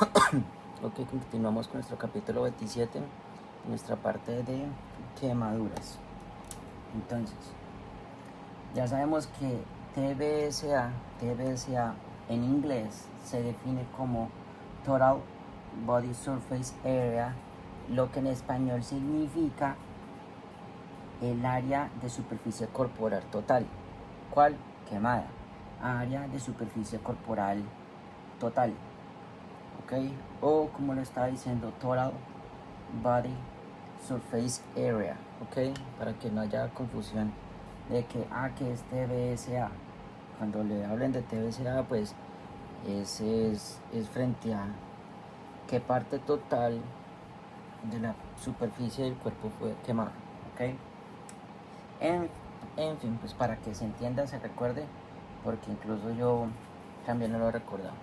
Ok, continuamos con nuestro capítulo 27, nuestra parte de quemaduras. Entonces, ya sabemos que TBSA en inglés se define como Total Body Surface Area, lo que en español significa el área de superficie corporal total. ¿Cuál? Quemada. Área de superficie corporal total. ¿Ok? O como lo estaba diciendo, Total Body Surface Area. ¿Ok? Para que no haya confusión de que es TBSA. Cuando le hablen de TBSA, pues ese es frente a qué parte total de la superficie del cuerpo fue quemada. ¿Ok? En fin, pues para que se entienda, se recuerde, porque incluso yo también no lo recordaba.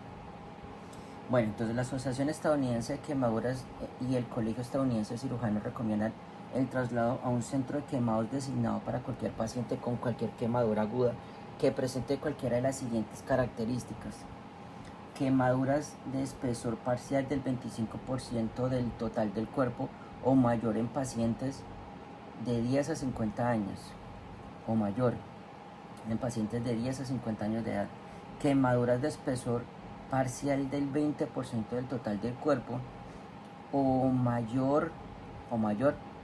Bueno, entonces la Asociación Estadounidense de Quemaduras y el Colegio Estadounidense de Cirujanos recomiendan el traslado a un centro de quemados designado para cualquier paciente con cualquier quemadura aguda que presente cualquiera de las siguientes características: quemaduras de espesor parcial del 25% del total del cuerpo o mayor en pacientes de 10 a 50 años o mayor en pacientes de 10 a 50 años de edad, quemaduras de espesor parcial del 20% del total del cuerpo o mayor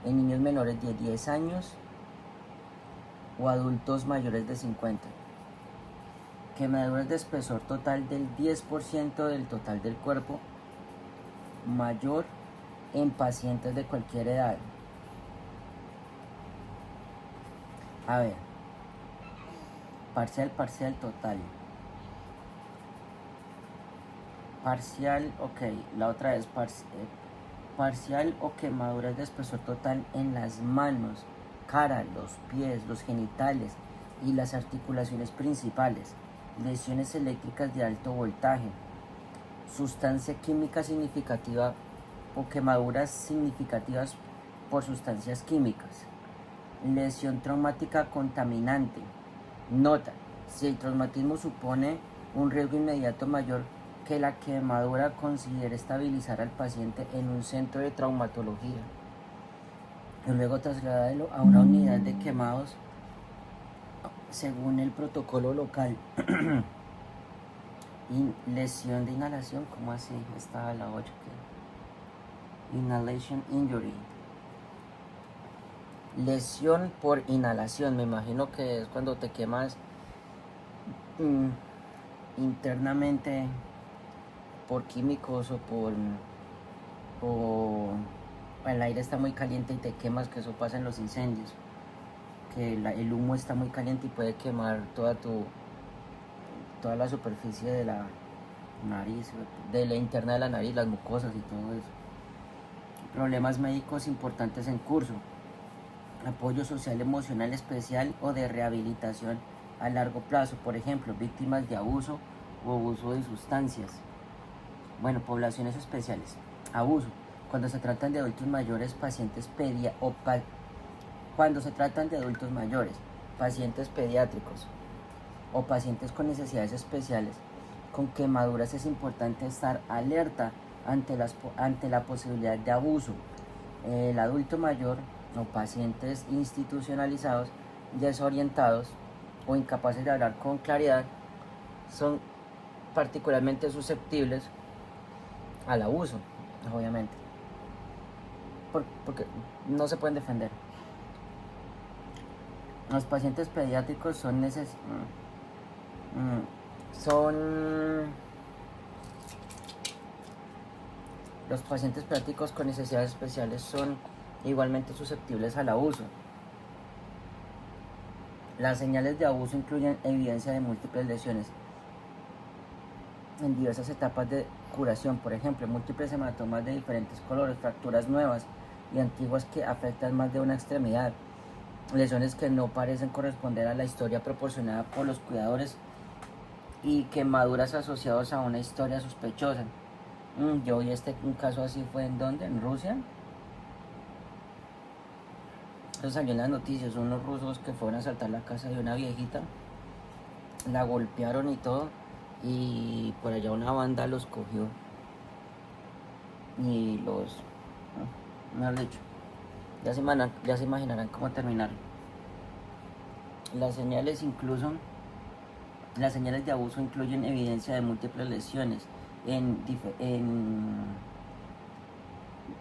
en niños menores de 10 años o adultos mayores de 50. Quemaduras de espesor total del 10% del total del cuerpo, mayor en pacientes de cualquier edad. A ver, parcial, total. Parcial, ok, la otra es parcial o quemaduras de espesor total en las manos, cara, los pies, los genitales y las articulaciones principales, lesiones eléctricas de alto voltaje, sustancia química significativa o quemaduras significativas por sustancias químicas, lesión traumática contaminante. Nota: si el traumatismo supone un riesgo inmediato mayor que la quemadura, considere estabilizar al paciente en un centro de traumatología y luego trasladarlo a una unidad de quemados según el protocolo local. Lesión de inhalación, ¿cómo así? Estaba la 8. Inhalation injury. Lesión por inhalación, me imagino que es cuando te quemas internamente por químicos o el aire está muy caliente y te quemas, que eso pasa en los incendios, que el humo está muy caliente y puede quemar toda la superficie de la nariz, de la interna de la nariz, las mucosas y todo eso. Problemas médicos importantes en curso: apoyo social emocional especial o de rehabilitación a largo plazo, por ejemplo, víctimas de abuso o abuso de sustancias. Bueno, poblaciones especiales. Abuso: cuando se tratan de adultos mayores, cuando se tratan de adultos mayores, pacientes pediátricos o pacientes con necesidades especiales con quemaduras, es importante estar alerta ante la posibilidad de abuso. El adulto mayor o pacientes institucionalizados, desorientados o incapaces de hablar con claridad son particularmente susceptibles al abuso, obviamente, porque no se pueden defender. Los pacientes pediátricos los pacientes pediátricos con necesidades especiales son igualmente susceptibles al abuso. Las señales de abuso incluyen evidencia de múltiples lesiones en diversas etapas de curación, por ejemplo, múltiples hematomas de diferentes colores, fracturas nuevas y antiguas que afectan más de una extremidad, lesiones que no parecen corresponder a la historia proporcionada por los cuidadores y quemaduras asociadas a una historia sospechosa. Yo vi un caso así, fue en donde, en Rusia. Eso salió en las noticias, unos rusos que fueron a asaltar la casa de una viejita, la golpearon y todo, y por allá una banda los cogió y los, mejor dicho, ya se imaginarán cómo terminar. Las señales incluso, las señales de abuso incluyen evidencia de múltiples lesiones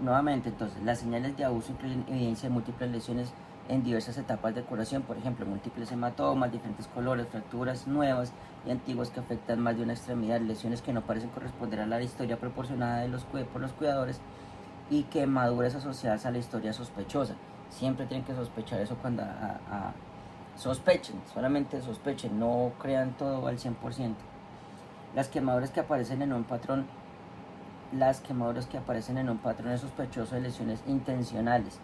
nuevamente, entonces, las señales de abuso incluyen evidencia de múltiples lesiones en diversas etapas de curación, por ejemplo, múltiples hematomas, diferentes colores, fracturas nuevas y antiguas que afectan más de una extremidad, lesiones que no parecen corresponder a la historia proporcionada por los cuidadores y quemaduras asociadas a la historia sospechosa. Siempre tienen que sospechar eso cuando sospechen, solamente sospechen, no crean todo al 100%. Las quemaduras que aparecen en un patrón es sospechoso de lesiones intencionales,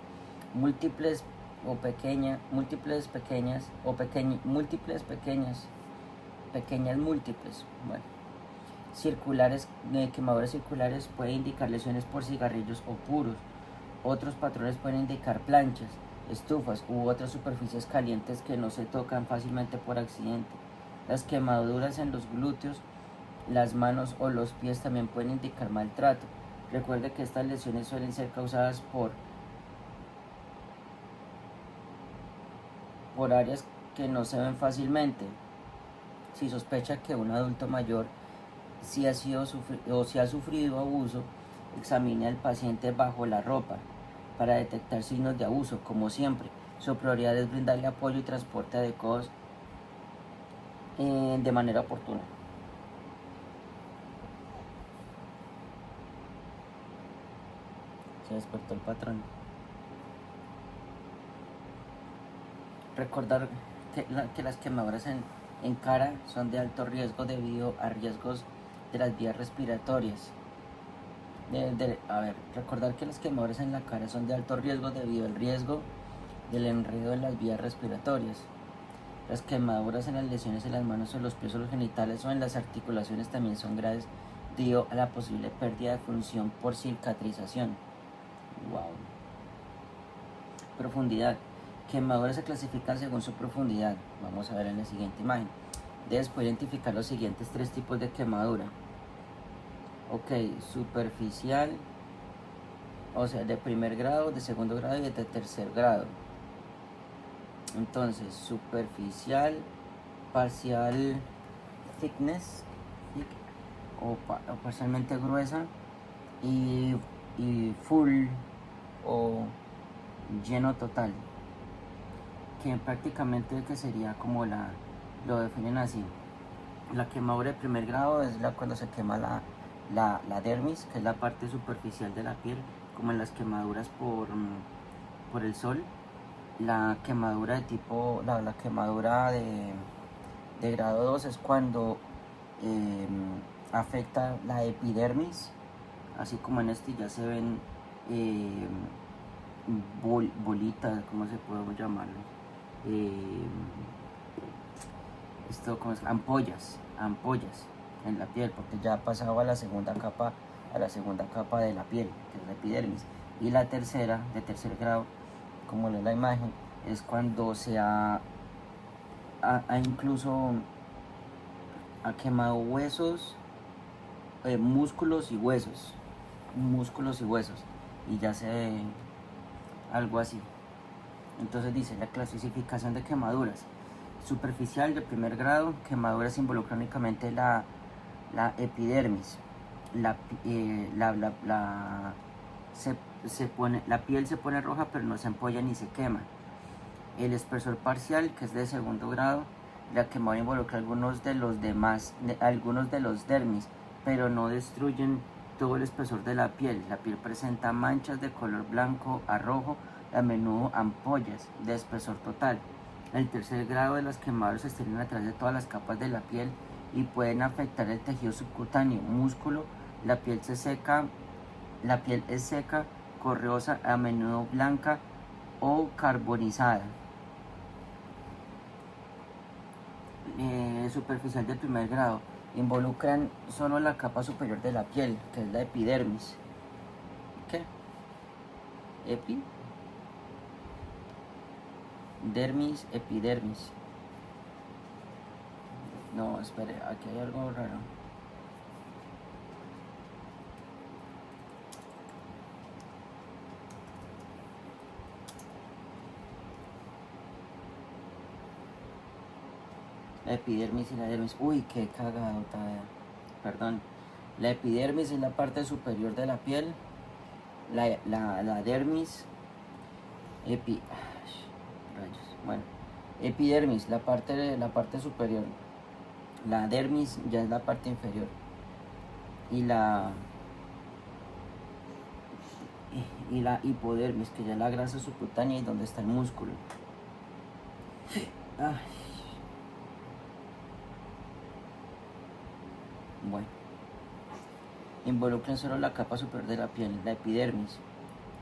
múltiples o pequeñas, bueno, circulares, quemaduras circulares pueden indicar lesiones por cigarrillos o puros. Otros patrones pueden indicar planchas, estufas u otras superficies calientes que no se tocan fácilmente por accidente. Las quemaduras en los glúteos, las manos o los pies también pueden indicar maltrato. Recuerde que estas lesiones suelen ser causadas por áreas que no se ven fácilmente. Si sospecha que un adulto mayor si ha sufrido abuso, examine al paciente bajo la ropa para detectar signos de abuso. Como siempre, su prioridad es brindarle apoyo y transporte adecuados de manera oportuna. Se despertó el patrón. Recordar que las quemaduras en cara son de alto riesgo debido a riesgos de las vías respiratorias. Recordar que las quemaduras en la cara son de alto riesgo debido al riesgo del enredo en las vías respiratorias. Las quemaduras en las lesiones en las manos o los pies o los genitales o en las articulaciones también son graves debido a la posible pérdida de función por cicatrización. Wow. Profundidad. Quemaduras se clasifican según su profundidad. Vamos a ver en la siguiente imagen. Debes poder identificar los siguientes 3 tipos de quemadura. Ok, superficial, o sea, de primer grado, de segundo grado y de tercer grado. Entonces, superficial, parcial thickness, o parcialmente gruesa, y full o lleno total, que prácticamente que sería como lo definen así. La quemadura de primer grado es cuando se quema la dermis, que es la parte superficial de la piel, como en las quemaduras por el sol. La quemadura de tipo, la quemadura de grado 2 es cuando afecta la epidermis, así como en este ya se ven bolitas, ¿cómo se puede llamarlo? Ampollas en la piel, porque ya ha pasado a la segunda capa de la piel, que es la epidermis. Y la tercera, de tercer grado, como lee la imagen, es cuando se ha incluso ha quemado huesos, músculos y huesos, y ya se ve algo así. Entonces dice la clasificación de quemaduras: superficial de primer grado, quemaduras involucran únicamente la epidermis. La piel se pone roja, pero no se ampolla ni se quema. El espesor parcial, que es de segundo grado, la quemadura involucra algunos de los dermis, pero no destruyen todo el espesor de la piel. La piel presenta manchas de color blanco a rojo, a menudo ampollas de espesor total. El tercer grado de las quemaduras se extienden a través de todas las capas de la piel y pueden afectar el tejido subcutáneo, músculo. La piel es seca, correosa, a menudo blanca o carbonizada. Superficial de primer grado involucran solo la capa superior de la piel, que es la epidermis. ¿Qué? Epidermis. No, espere, aquí hay algo raro. La epidermis y la dermis. Uy, qué cagado, perdón. La epidermis es la parte superior de la piel. La dermis. Rayos. Bueno. Epidermis, la parte superior. La dermis ya es la parte inferior. Y la hipodermis, que ya es la grasa subcutánea y donde está el músculo. Ay. Bueno, involucran solo la capa superior de la piel, la epidermis.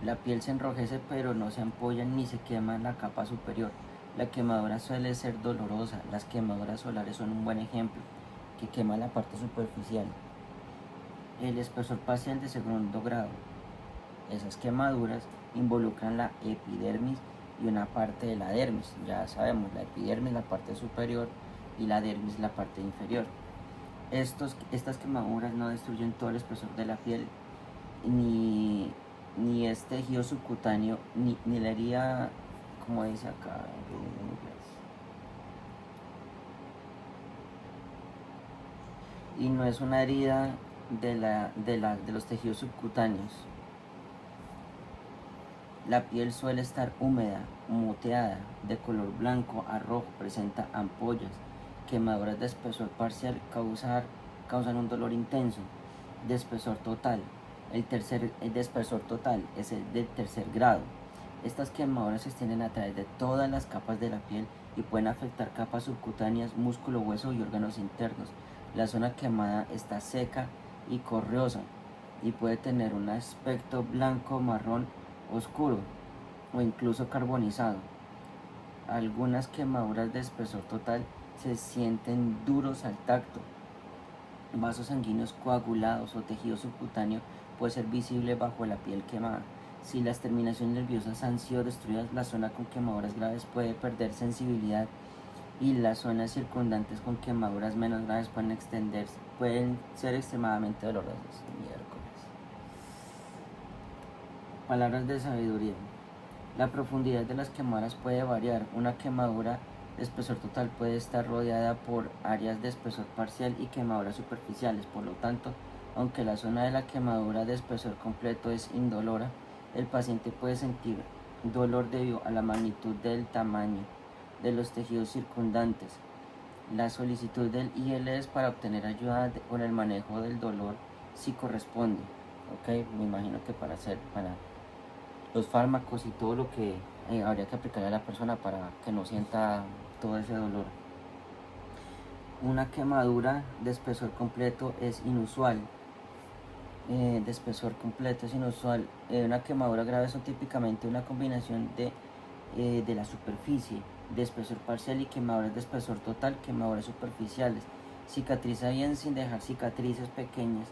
La piel se enrojece pero no se ampolla ni se quema en la capa superior. La quemadura suele ser dolorosa. Las quemaduras solares son un buen ejemplo, que quema la parte superficial. El espesor parcial de segundo grado. Esas quemaduras involucran la epidermis y una parte de la dermis. Ya sabemos, la epidermis la parte superior y la dermis la parte inferior. Estas quemaduras no destruyen todo el espesor de la piel, ni es tejido subcutáneo, ni la herida, como dice acá en inglés. Y no es una herida de los tejidos subcutáneos. La piel suele estar húmeda, moteada, de color blanco a rojo, presenta ampollas. Quemaduras de espesor parcial causan un dolor intenso. De espesor total. El de espesor total es el del tercer grado. Estas quemaduras se extienden a través de todas las capas de la piel y pueden afectar capas subcutáneas, músculo, hueso y órganos internos. La zona quemada está seca y correosa y puede tener un aspecto blanco, marrón, oscuro o incluso carbonizado. Algunas quemaduras de espesor total se sienten duros al tacto. Vasos sanguíneos coagulados o tejido subcutáneo puede ser visible bajo la piel quemada. Si las terminaciones nerviosas han sido destruidas, la zona con quemaduras graves puede perder sensibilidad y las zonas circundantes con quemaduras menos graves pueden ser extremadamente dolorosas. Miércoles. Palabras de sabiduría. La profundidad de las quemaduras puede variar. Una quemadura de espesor total puede estar rodeada por áreas de espesor parcial y quemaduras superficiales. Por lo tanto, aunque la zona de la quemadura de espesor completo es indolora, el paciente puede sentir dolor debido a la magnitud del tamaño de los tejidos circundantes. La solicitud del ILS para obtener ayuda con el manejo del dolor si corresponde. Ok, me imagino que para los fármacos y todo lo que habría que aplicar a la persona para que no sienta todo ese dolor. Una quemadura de espesor completo es inusual. Una quemadura grave son típicamente una combinación de la superficie, de espesor parcial y quemaduras de espesor total, quemaduras superficiales. Cicatriza bien sin dejar cicatrices pequeñas.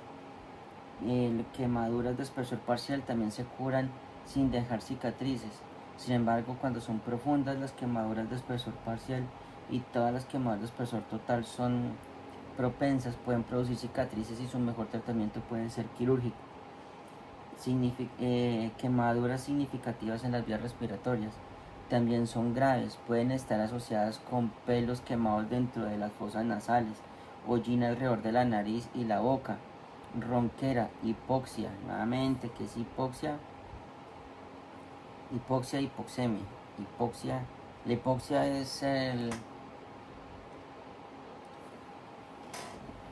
Quemaduras de espesor parcial también se curan sin dejar cicatrices. Sin embargo, cuando son profundas, las quemaduras de espesor parcial y todas las quemaduras de espesor total son propensas, pueden producir cicatrices y su mejor tratamiento puede ser quirúrgico. Quemaduras significativas en las vías respiratorias también son graves, pueden estar asociadas con pelos quemados dentro de las fosas nasales, hollín alrededor de la nariz y la boca, ronquera, hipoxia. Nuevamente, ¿qué es hipoxia? Hipoxemia. La hipoxia es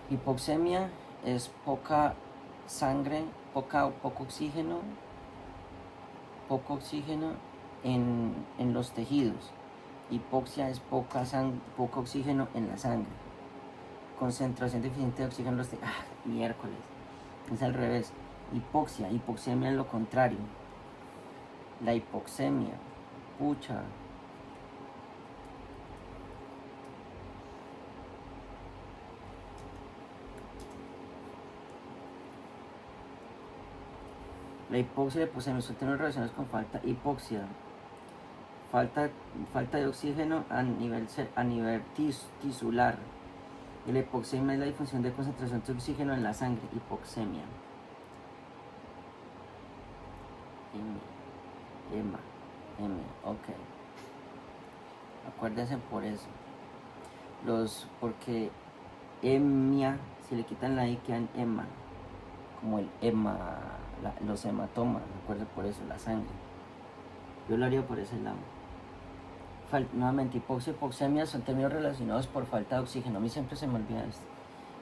hipoxemia es poca sangre, poco oxígeno en los tejidos. Hipoxia es poco oxígeno en la sangre. Concentración deficiente de oxígeno en los tejidos. Miércoles. Es al revés. Hipoxemia es lo contrario. La hipoxemia, pucha. La hipoxia y la hipoxemia son tener relaciones con hipoxia, falta de oxígeno a nivel tisular. Y la hipoxemia es la disfunción de concentración de oxígeno en la sangre, hipoxemia. Ok. Acuérdense por eso. Porque hemia, si le quitan la I quedan hema, como el hema, los hematomas, recuerden por eso, la sangre. Yo lo haría por ese lado. Nuevamente, hipoxia y hipoxemia son términos relacionados por falta de oxígeno. A mí siempre se me olvida esto.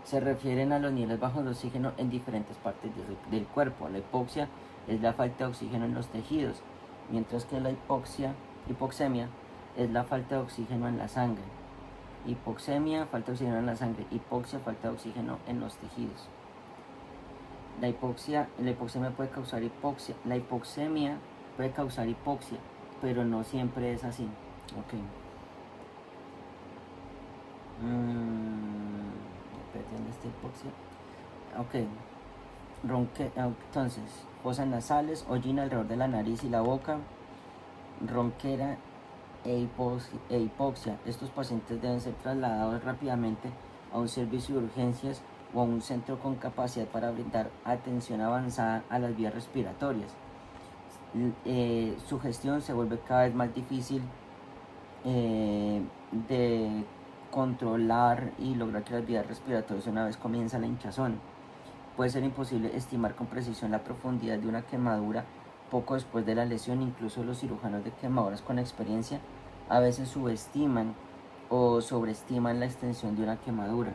Se refieren a los niveles bajos de oxígeno en diferentes partes del cuerpo. La hipoxia es la falta de oxígeno en los tejidos, mientras que la hipoxemia es la falta de oxígeno en la sangre. Hipoxemia, falta de oxígeno en la sangre. Hipoxia, falta de oxígeno en los tejidos. La hipoxemia puede causar hipoxia. La hipoxemia puede causar hipoxia, pero no siempre es así. Ok. ¿Dónde está hipoxia? Ok. Entonces, fosas nasales, hollín alrededor de la nariz y la boca, ronquera e hipoxia. Estos pacientes deben ser trasladados rápidamente a un servicio de urgencias o a un centro con capacidad para brindar atención avanzada a las vías respiratorias. Su gestión se vuelve cada vez más difícil de controlar y lograr que las vías respiratorias, una vez comienza la hinchazón. Puede ser imposible estimar con precisión la profundidad de una quemadura poco después de la lesión. Incluso los cirujanos de quemaduras con experiencia a veces subestiman o sobreestiman la extensión de una quemadura.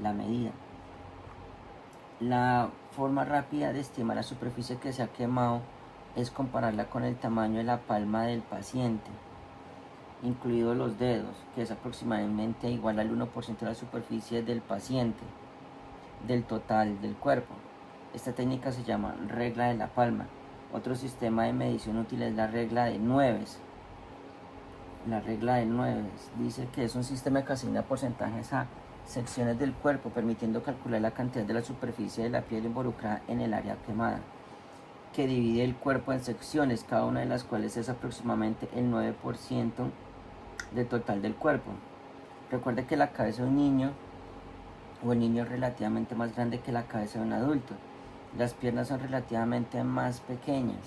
La medida. La forma rápida de estimar la superficie que se ha quemado es compararla con el tamaño de la palma del paciente, incluidos los dedos, que es aproximadamente igual al 1% de la superficie del paciente, del total del cuerpo. Esta técnica se llama regla de la palma. Otro sistema de medición útil es la regla de 9. La regla de 9 dice que es un sistema que asigna porcentajes a secciones del cuerpo, permitiendo calcular la cantidad de la superficie de la piel involucrada en el área quemada, que divide el cuerpo en secciones, cada una de las cuales es aproximadamente el 9% del total del cuerpo. Recuerde que la cabeza de un niño o el niño es relativamente más grande que la cabeza de un adulto. Las piernas son relativamente más pequeñas.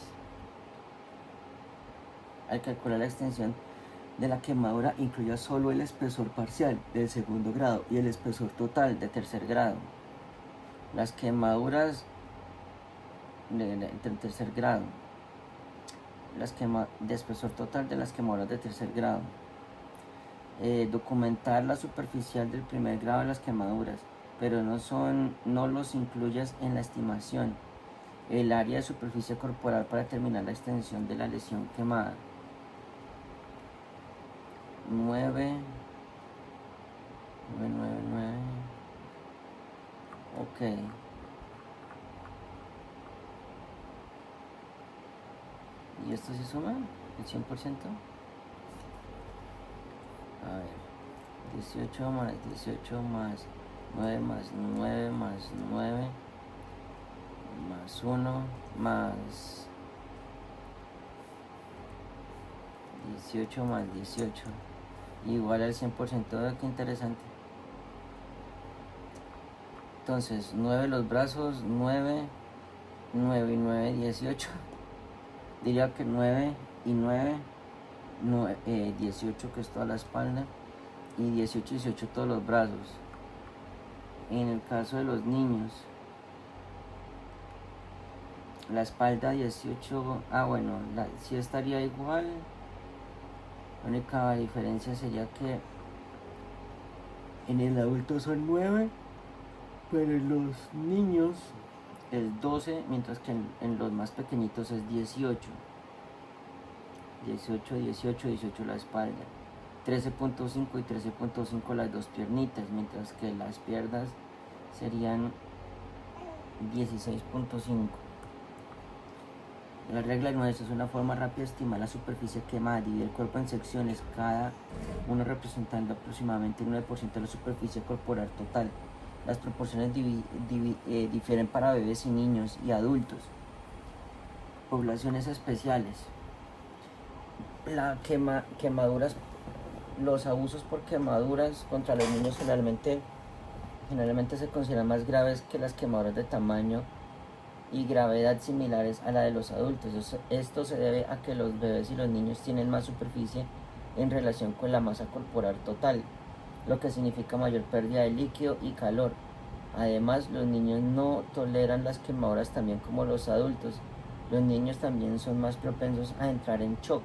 Al calcular la extensión de la quemadura, incluye solo el espesor parcial del segundo grado y el espesor total de tercer grado. Las quemaduras del tercer grado, de espesor total de las quemaduras de tercer grado. Documentar la superficial del primer grado de las quemaduras, pero no los incluyas en la estimación. El área de superficie corporal para determinar la extensión de la lesión quemada. 9. Ok. ¿Y esto se suma? ¿El 100%? A ver. 18 más 18 más 9 más 9 más 9 más 1 más 18 más 18 igual al 100%. Qué interesante. Entonces 9 los brazos, 9 y 9, 18. Diría que 9 y 9, 18 que es toda la espalda, y 18 y 18 todos los brazos. En el caso de los niños, la espalda 18, sí estaría igual. La única diferencia sería que en el adulto son 9, pero en los niños es 12, mientras que en los más pequeñitos es 18. 18, 18, 18 la espalda. 13.5 y 13.5 las dos piernitas, mientras que las piernas serían 16.5. La regla de 9 es una forma rápida de estimar la superficie quemada. Divide el cuerpo en secciones, cada uno representando aproximadamente el 9% de la superficie corporal total. Las proporciones difieren para bebés y niños y adultos. Poblaciones especiales. Quemaduras. Los abusos por quemaduras contra los niños generalmente se consideran más graves que las quemaduras de tamaño y gravedad similares a la de los adultos. Esto se debe a que los bebés y los niños tienen más superficie en relación con la masa corporal total. lo que significa mayor pérdida de líquido y calor. Además, los niños no toleran las quemaduras también como los adultos. Los niños también son más propensos a entrar en shock,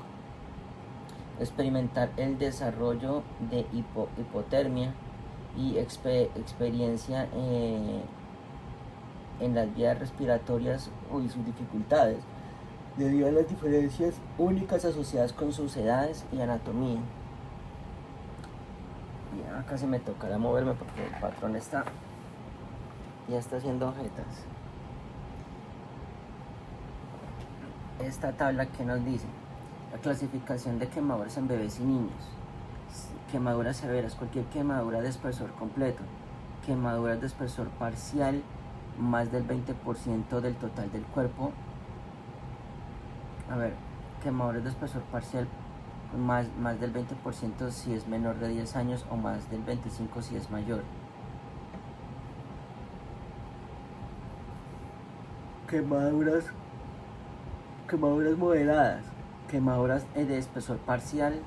experimentar el desarrollo de hipotermia y experiencia en las vías respiratorias y sus dificultades, debido a las diferencias únicas asociadas con sus edades y anatomía. Ya casi me tocará moverme porque el patrón ya está haciendo ojetas. Esta tabla que nos dice la clasificación de quemaduras en bebés y niños. Quemaduras severas, cualquier quemadura de espesor completo. Quemaduras de espesor parcial, más del 20% del total del cuerpo. A ver, quemaduras de espesor parcial, más del 20% si es menor de 10 años o más del 25% si es mayor. Quemaduras moderadas, quemaduras de espesor parcial,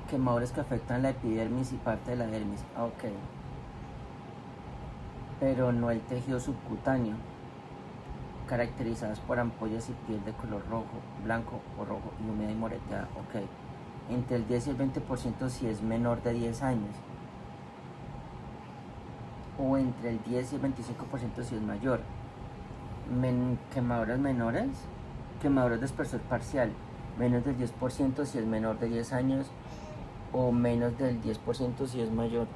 quemaduras que afectan la epidermis y parte de la dermis, ok, pero no el tejido subcutáneo, caracterizadas por ampollas y piel de color rojo, blanco o rojo y húmeda y moreteada, ok, entre el 10 y el 20% si es menor de 10 años, o entre el 10 y el 25% si es mayor. Quemaduras menores, quemaduras de espesor parcial, menos del 10% si es menor de 10 años o menos del 10% si es mayor.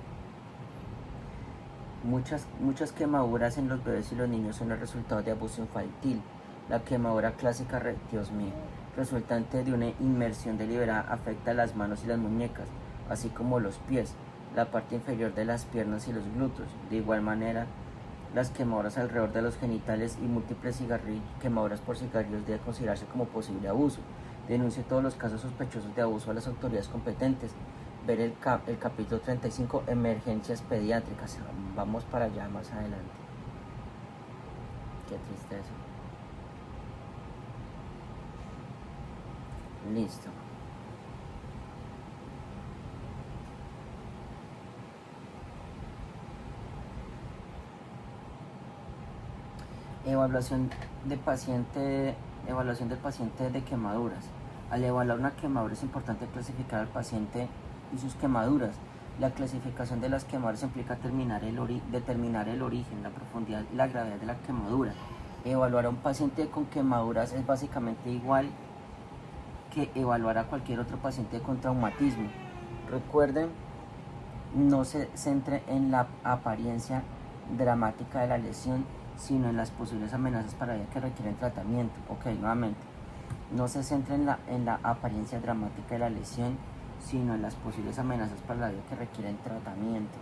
Muchas quemaduras en los bebés y los niños son el resultado de abuso infantil. La quemadura clásica, Dios mío, resultante de una inmersión deliberada afecta las manos y las muñecas, así como los pies, la parte inferior de las piernas y los glúteos. De igual manera, las quemaduras alrededor de los genitales y múltiples quemaduras por cigarrillos debe considerarse como posible abuso. Denuncie todos los casos sospechosos de abuso a las autoridades competentes. Ver el capítulo 35, emergencias pediátricas. Vamos para allá más adelante. Qué tristeza. Listo. Evaluación del paciente de quemaduras. Al evaluar una quemadura es importante clasificar al paciente y sus quemaduras. La clasificación de las quemaduras implica determinar el origen, la profundidad y la gravedad de la quemadura. Evaluar a un paciente con quemaduras es básicamente igual que evaluar a cualquier otro paciente con traumatismo. Recuerden, no se centre en la apariencia dramática de la lesión, sino en las posibles amenazas para la vida que requieren tratamiento. Ok, nuevamente, no se centre en la apariencia dramática de la lesión, sino en las posibles amenazas para la vida que requieren tratamiento.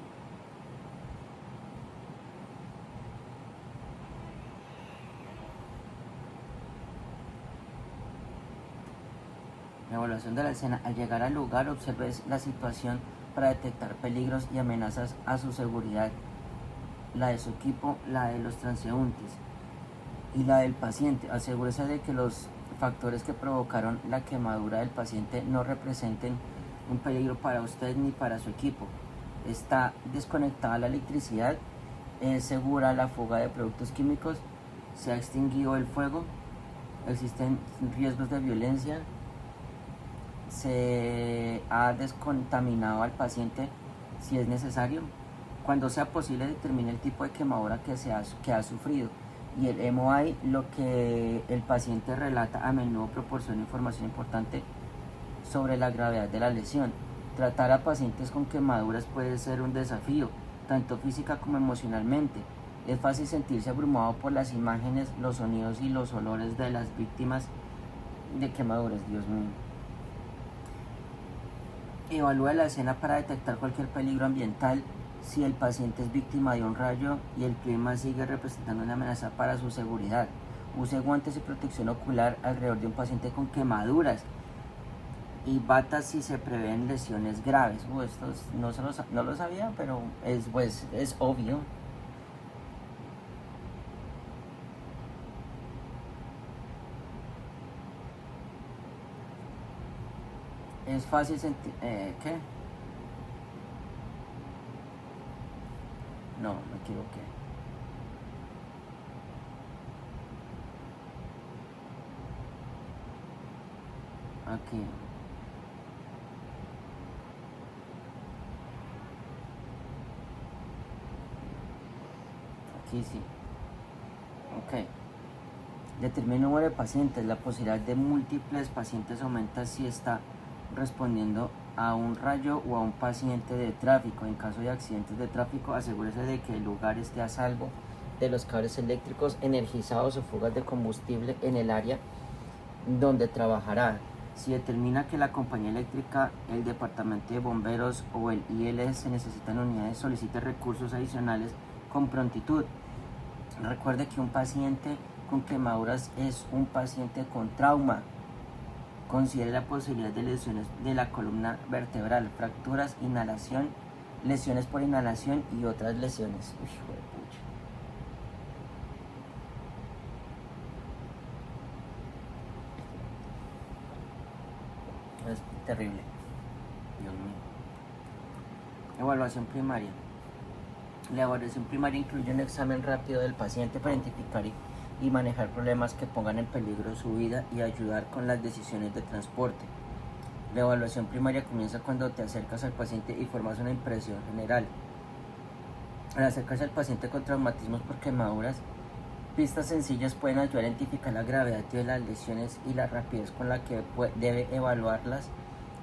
La evaluación de la escena. Al llegar al lugar, observe la situación para detectar peligros y amenazas a su seguridad, la de su equipo, la de los transeúntes y la del paciente. Asegúrese de que los factores que provocaron la quemadura del paciente no representen un peligro para usted ni para su equipo. Está desconectada la electricidad, es segura la fuga de productos químicos, se ha extinguido el fuego, existen riesgos de violencia, se ha descontaminado al paciente si es necesario. Cuando sea posible, determine el tipo de quemadura que ha sufrido, y el MOI, lo que el paciente relata, a menudo proporciona información importante sobre la gravedad de la lesión. Tratar a pacientes con quemaduras puede ser un desafío, tanto física como emocionalmente. Es fácil sentirse abrumado por las imágenes, los sonidos y los olores de las víctimas de quemaduras. Dios mío. Evalúe la escena para detectar cualquier peligro ambiental. Si el paciente es víctima de un rayo y el clima sigue representando una amenaza para su seguridad. Use guantes y protección ocular alrededor de un paciente con quemaduras y batas si se prevén lesiones graves. Esto no lo sabía, pero es obvio. Es fácil sentir... ¿Qué? No, me equivoqué. Aquí. Aquí sí. Ok. Determina el número de pacientes. La posibilidad de múltiples pacientes aumenta si está respondiendo a un rayo o a un paciente de tráfico. En caso de accidentes de tráfico, asegúrese de que el lugar esté a salvo de los cables eléctricos energizados o fugas de combustible en el área donde trabajará. Si determina que la compañía eléctrica, el departamento de bomberos o el ILS necesitan unidades, solicite recursos adicionales con prontitud. Recuerde que un paciente con quemaduras es un paciente con trauma. Considere la posibilidad de lesiones de la columna vertebral, fracturas, inhalación, lesiones por inhalación y otras lesiones. Uy, hijo de pucha. Es terrible. Dios mío. Evaluación primaria. La evaluación primaria incluye un examen rápido del paciente para identificar y manejar problemas que pongan en peligro su vida y ayudar con las decisiones de transporte. La evaluación primaria comienza cuando te acercas al paciente y formas una impresión general. Al acercarse al paciente con traumatismos por quemaduras, pistas sencillas pueden ayudar a identificar la gravedad de las lesiones y la rapidez con la que debe evaluarlas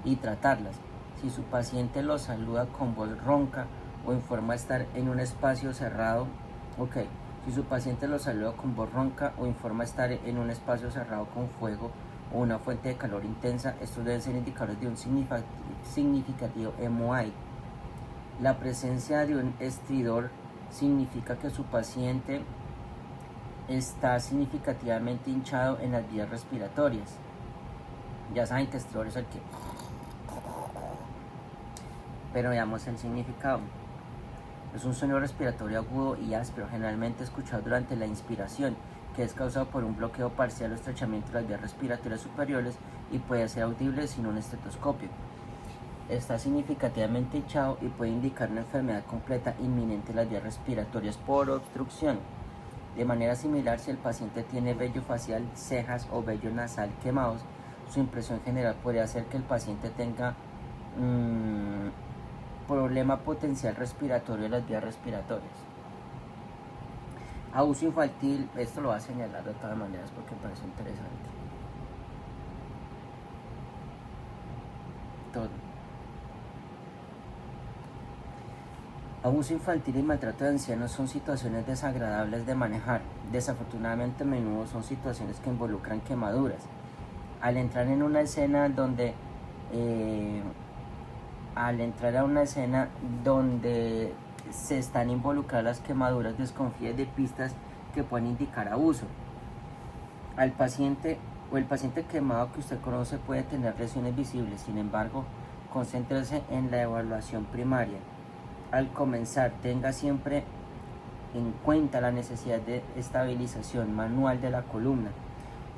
y tratarlas. Si su paciente lo saluda con voz ronca o informa estar en un espacio cerrado, si su paciente lo saluda con voz ronca o informa estar en un espacio cerrado con fuego o una fuente de calor intensa, estos deben ser indicadores de un significativo MOI. La presencia de un estridor significa que su paciente está significativamente hinchado en las vías respiratorias. Ya saben que estridor es el que... Pero veamos el significado. Es un sonido respiratorio agudo y áspero, generalmente escuchado durante la inspiración, que es causado por un bloqueo parcial o estrechamiento de las vías respiratorias superiores y puede ser audible sin un estetoscopio. Está significativamente hinchado y puede indicar una enfermedad completa inminente de las vías respiratorias por obstrucción. De manera similar, si el paciente tiene vello facial, cejas o vello nasal quemados, su impresión general podría ser que el paciente tenga problema potencial respiratorio de las vías respiratorias. Abuso infantil, esto lo voy a señalar de todas maneras porque me parece interesante. Todo. Abuso infantil y maltrato de ancianos son situaciones desagradables de manejar. Desafortunadamente a menudo son situaciones que involucran quemaduras. Al entrar a una escena donde se están involucradas las quemaduras, desconfíe de pistas que pueden indicar abuso. Al paciente o el paciente quemado que usted conoce puede tener lesiones visibles, sin embargo, concéntrese en la evaluación primaria. Al comenzar, tenga siempre en cuenta la necesidad de estabilización manual de la columna.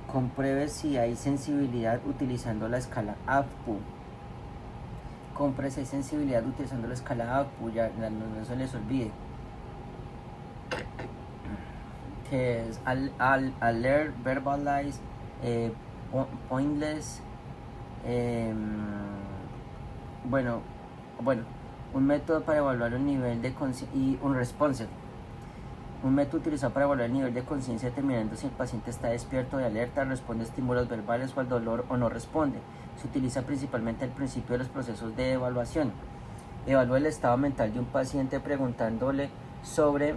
Compruebe si hay sensibilidad utilizando la escala AFPU. Compruebe si hay sensibilidad utilizando la escala AFPU, ya no se les olvide. Que es alert, verbalize, pointless, bueno, un método para evaluar el nivel de conciencia y un responsive. Un método utilizado para evaluar el nivel de conciencia determinando si el paciente está despierto de alerta, responde a estímulos verbales o al dolor o no responde. Se utiliza principalmente al principio de los procesos de evaluación. Evalúa el estado mental de un paciente preguntándole sobre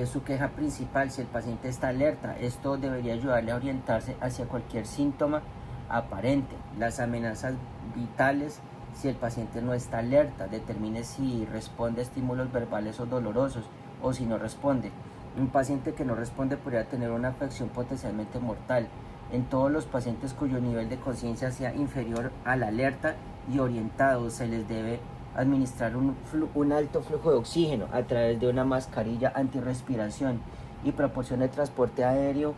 su queja principal, si el paciente está alerta. Esto debería ayudarle a orientarse hacia cualquier síntoma aparente. Las amenazas vitales, si el paciente no está alerta, determine si responde a estímulos verbales o dolorosos o si no responde. Un paciente que no responde podría tener una afección potencialmente mortal. En todos los pacientes cuyo nivel de conciencia sea inferior a la alerta y orientado, se les debe administrar un alto flujo de oxígeno a través de una mascarilla antirrespiración y proporcione transporte aéreo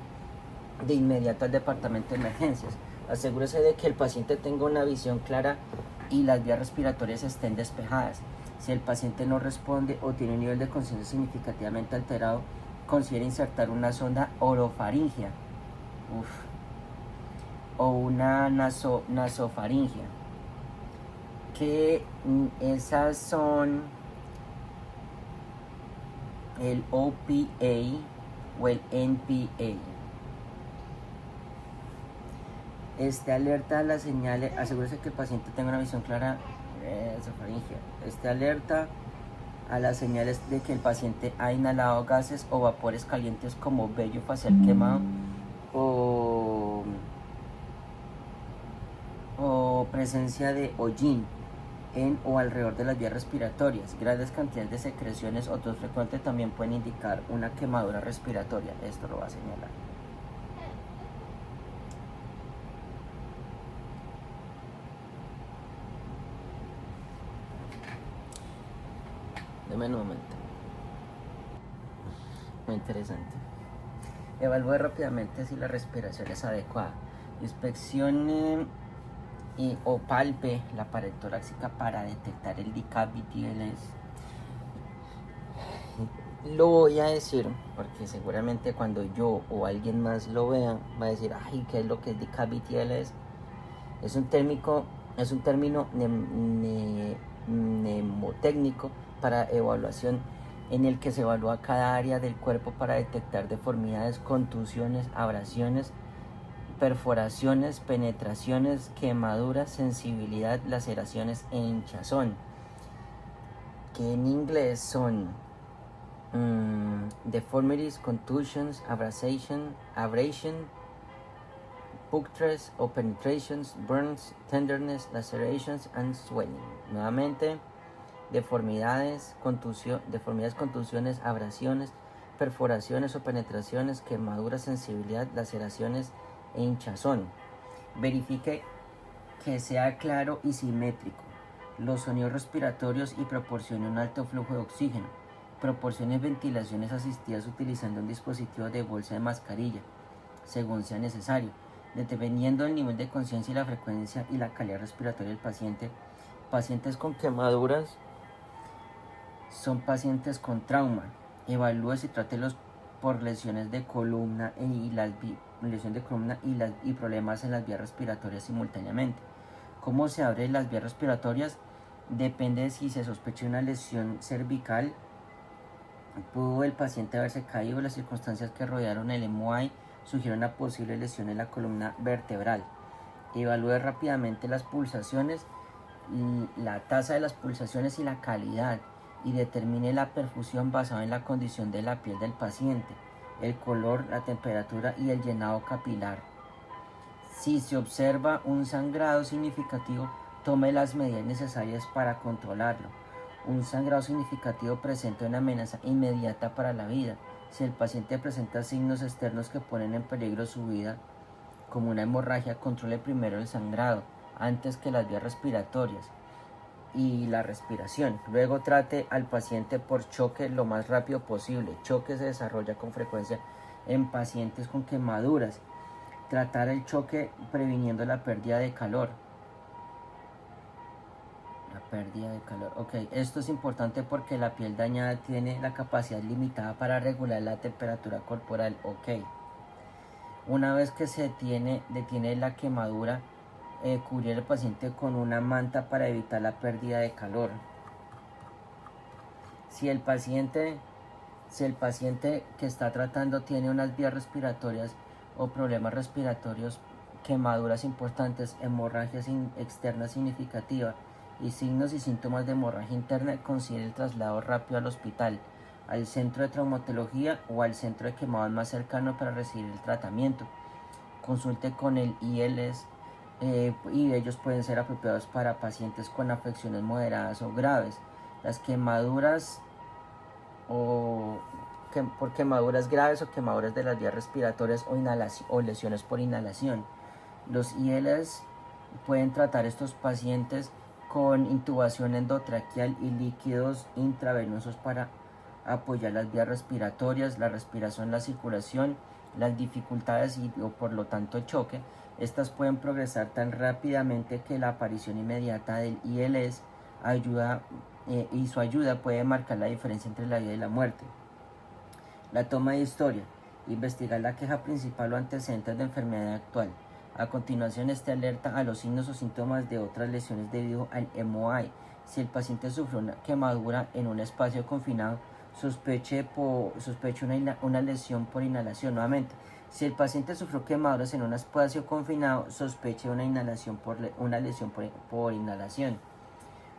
de inmediato al departamento de emergencias. Asegúrese de que el paciente tenga una visión clara y las vías respiratorias estén despejadas. Si el paciente no responde o tiene un nivel de conciencia significativamente alterado, considere insertar una sonda orofaringea o una nasofaringea, que esas son el OPA o el NPA. Esté alerta a las señales, asegúrese que el paciente tenga una visión clara, esté alerta a las señales de que el paciente ha inhalado gases o vapores calientes como vello facial quemado o presencia de hollín en o alrededor de las vías respiratorias. Grandes cantidades de secreciones o tos frecuente también pueden indicar una quemadura respiratoria. Esto lo va a señalar. Deme un momento. Muy interesante. Evalúe rápidamente si la respiración es adecuada. Inspeccione o palpe la pared torácica para detectar el decavity LS. Lo voy a decir porque seguramente cuando yo o alguien más lo vea va a decir, ay, ¿qué es lo que es decavity LS? Es un término mnemotécnico para evaluación en el que se evalúa cada área del cuerpo para detectar deformidades, contusiones, abrasiones, perforaciones, penetraciones, quemaduras, sensibilidad, laceraciones e hinchazón, que en inglés son deformities, contusions, abrasion, punctures or penetrations, burns, tenderness, lacerations and swelling. Nuevamente, deformidades, contusiones, abrasiones, perforaciones o penetraciones, quemaduras, sensibilidad, laceraciones e hinchazón. Verifique que sea claro y simétrico los sonidos respiratorios y proporcione un alto flujo de oxígeno. Proporcione ventilaciones asistidas utilizando un dispositivo de bolsa de mascarilla, según sea necesario. Dependiendo del nivel de conciencia y la frecuencia y la calidad respiratoria del paciente, pacientes con quemaduras son pacientes con trauma. Evalúe si trátelos por lesiones de columna y problemas en las vías respiratorias simultáneamente. ¿Cómo se abren las vías respiratorias? Depende de si se sospecha una lesión cervical. ¿Pudo el paciente haberse caído? Las circunstancias que rodearon el MUI sugieren una posible lesión en la columna vertebral. Evalúe rápidamente las pulsaciones, la tasa de las pulsaciones y la calidad, y determine la perfusión basada en la condición de la piel del paciente, el color, la temperatura y el llenado capilar. Si se observa un sangrado significativo, tome las medidas necesarias para controlarlo. Un sangrado significativo presenta una amenaza inmediata para la vida. Si el paciente presenta signos externos que ponen en peligro su vida, como una hemorragia, controle primero el sangrado antes que las vías respiratorias y la respiración. Luego trate al paciente por choque lo más rápido posible. Choque se desarrolla con frecuencia en pacientes con quemaduras. Tratar el choque previniendo la pérdida de calor. Ok, esto es importante porque la piel dañada tiene la capacidad limitada para regular la temperatura corporal. Ok. Una vez que se detiene la quemadura, cubrir al paciente con una manta para evitar la pérdida de calor. Si el paciente que está tratando tiene unas vías respiratorias o problemas respiratorios, quemaduras importantes, hemorragias externas significativas y signos y síntomas de hemorragia interna, considere el traslado rápido al hospital, al centro de traumatología o al centro de quemados más cercano para recibir el tratamiento. Consulte con el ILS y ellos pueden ser apropiados para pacientes con afecciones moderadas o graves. Las quemaduras por quemaduras graves o quemaduras de las vías respiratorias o lesiones por inhalación. Los ILS pueden tratar estos pacientes con intubación endotraqueal y líquidos intravenosos para apoyar las vías respiratorias, la respiración, la circulación, las dificultades o por lo tanto choque, estas pueden progresar tan rápidamente que la aparición inmediata del ILS y su ayuda puede marcar la diferencia entre la vida y la muerte. La toma de historia. Investigar la queja principal o antecedentes de enfermedad actual. A continuación, este alerta a los signos o síntomas de otras lesiones debido al MOI. Si el paciente sufre una quemadura en un espacio confinado, sospeche una lesión por inhalación. Nuevamente, si el paciente sufrió quemaduras en un espacio confinado, sospeche una lesión por inhalación.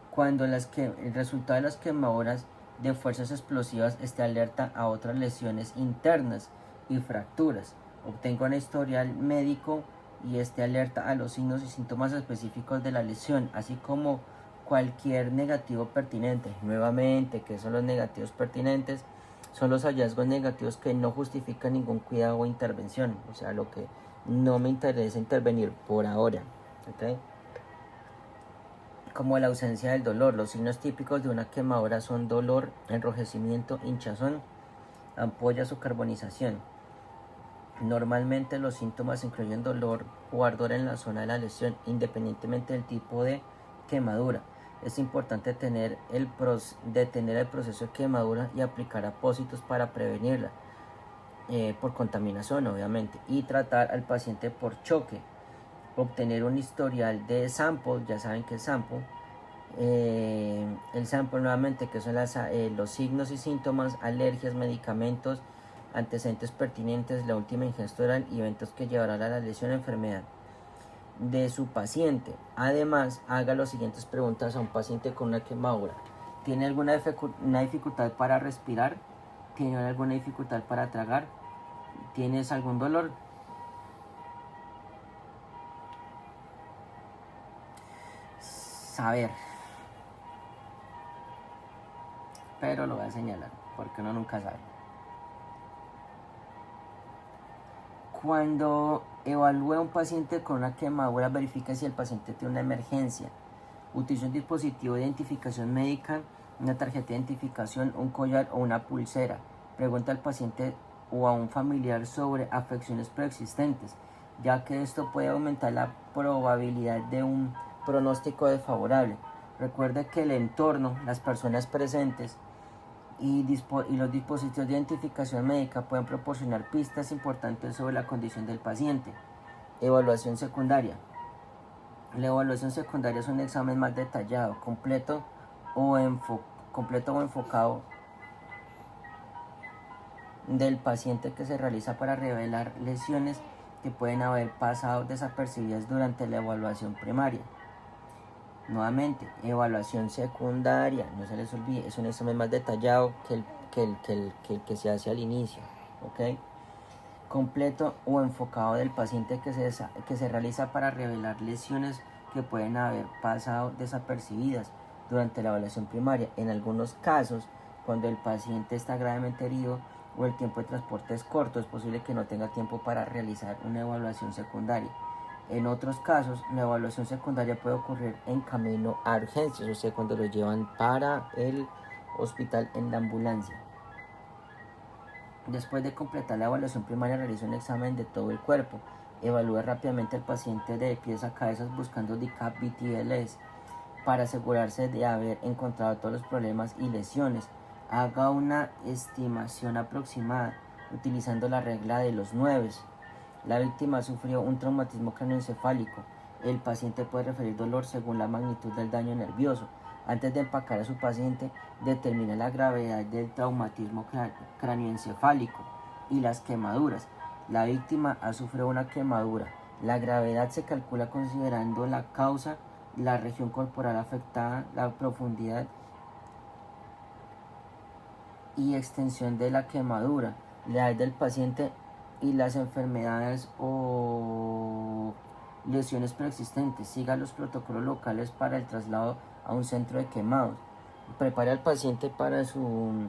Cuando el resultado de las quemaduras de fuerzas explosivas esté alerta a otras lesiones internas y fracturas. Obtenga un historial médico y esté alerta a los signos y síntomas específicos de la lesión, así como cualquier negativo pertinente. Nuevamente, ¿qué son los negativos pertinentes? Son los hallazgos negativos que no justifican ningún cuidado o intervención, o sea, lo que no me interesa intervenir por ahora, ¿okay? Como la ausencia del dolor. Los signos típicos de una quemadura son dolor, enrojecimiento, hinchazón, ampollas o carbonización. Normalmente los síntomas incluyen dolor o ardor en la zona de la lesión, independientemente del tipo de quemadura. Es importante detener el proceso de quemadura y aplicar apósitos para prevenirla, por contaminación obviamente, y tratar al paciente por choque. Obtener un historial de sample, ya saben que es sample. El sample nuevamente, que son los signos y síntomas, alergias, medicamentos, antecedentes pertinentes, la última ingesta oral y eventos que llevarán a la lesión o enfermedad de su paciente. Además, haga las siguientes preguntas a un paciente con una quemadura. ¿Tiene alguna dificultad para respirar? ¿Tiene alguna dificultad para tragar? ¿Tienes algún dolor? Saber. Pero lo voy a señalar porque uno nunca sabe. Cuando evalúe a un paciente con una quemadura, verifica si el paciente tiene una emergencia. Utiliza un dispositivo de identificación médica, una tarjeta de identificación, un collar o una pulsera. Pregunta al paciente o a un familiar sobre afecciones preexistentes, ya que esto puede aumentar la probabilidad de un pronóstico desfavorable. Recuerde que el entorno, las personas presentes y los dispositivos de identificación médica pueden proporcionar pistas importantes sobre la condición del paciente. Evaluación secundaria. La evaluación secundaria es un examen más detallado, completo o enfocado del paciente que se realiza para revelar lesiones que pueden haber pasado desapercibidas durante la evaluación primaria. Nuevamente, evaluación secundaria, no se les olvide, es un examen más detallado que el que se hace al inicio, ¿ok? Completo o enfocado del paciente que se realiza para revelar lesiones que pueden haber pasado desapercibidas durante la evaluación primaria. En algunos casos, cuando el paciente está gravemente herido o el tiempo de transporte es corto, es posible que no tenga tiempo para realizar una evaluación secundaria. En otros casos, la evaluación secundaria puede ocurrir en camino a urgencias, o sea, cuando lo llevan para el hospital en la ambulancia. Después de completar la evaluación primaria, realiza un examen de todo el cuerpo. Evalúe rápidamente al paciente de pies a cabeza buscando DICAP BTLS para asegurarse de haber encontrado todos los problemas y lesiones. Haga una estimación aproximada utilizando la regla de los 9. La víctima sufrió un traumatismo craneoencefálico. El paciente puede referir dolor según la magnitud del daño nervioso. Antes de empacar a su paciente, determina la gravedad del traumatismo craneoencefálico y las quemaduras. La víctima ha sufrido una quemadura. La gravedad se calcula considerando la causa, la región corporal afectada, la profundidad y extensión de la quemadura, la edad del paciente y las enfermedades o lesiones preexistentes. Siga los protocolos locales para el traslado a un centro de quemados. Prepare al paciente para su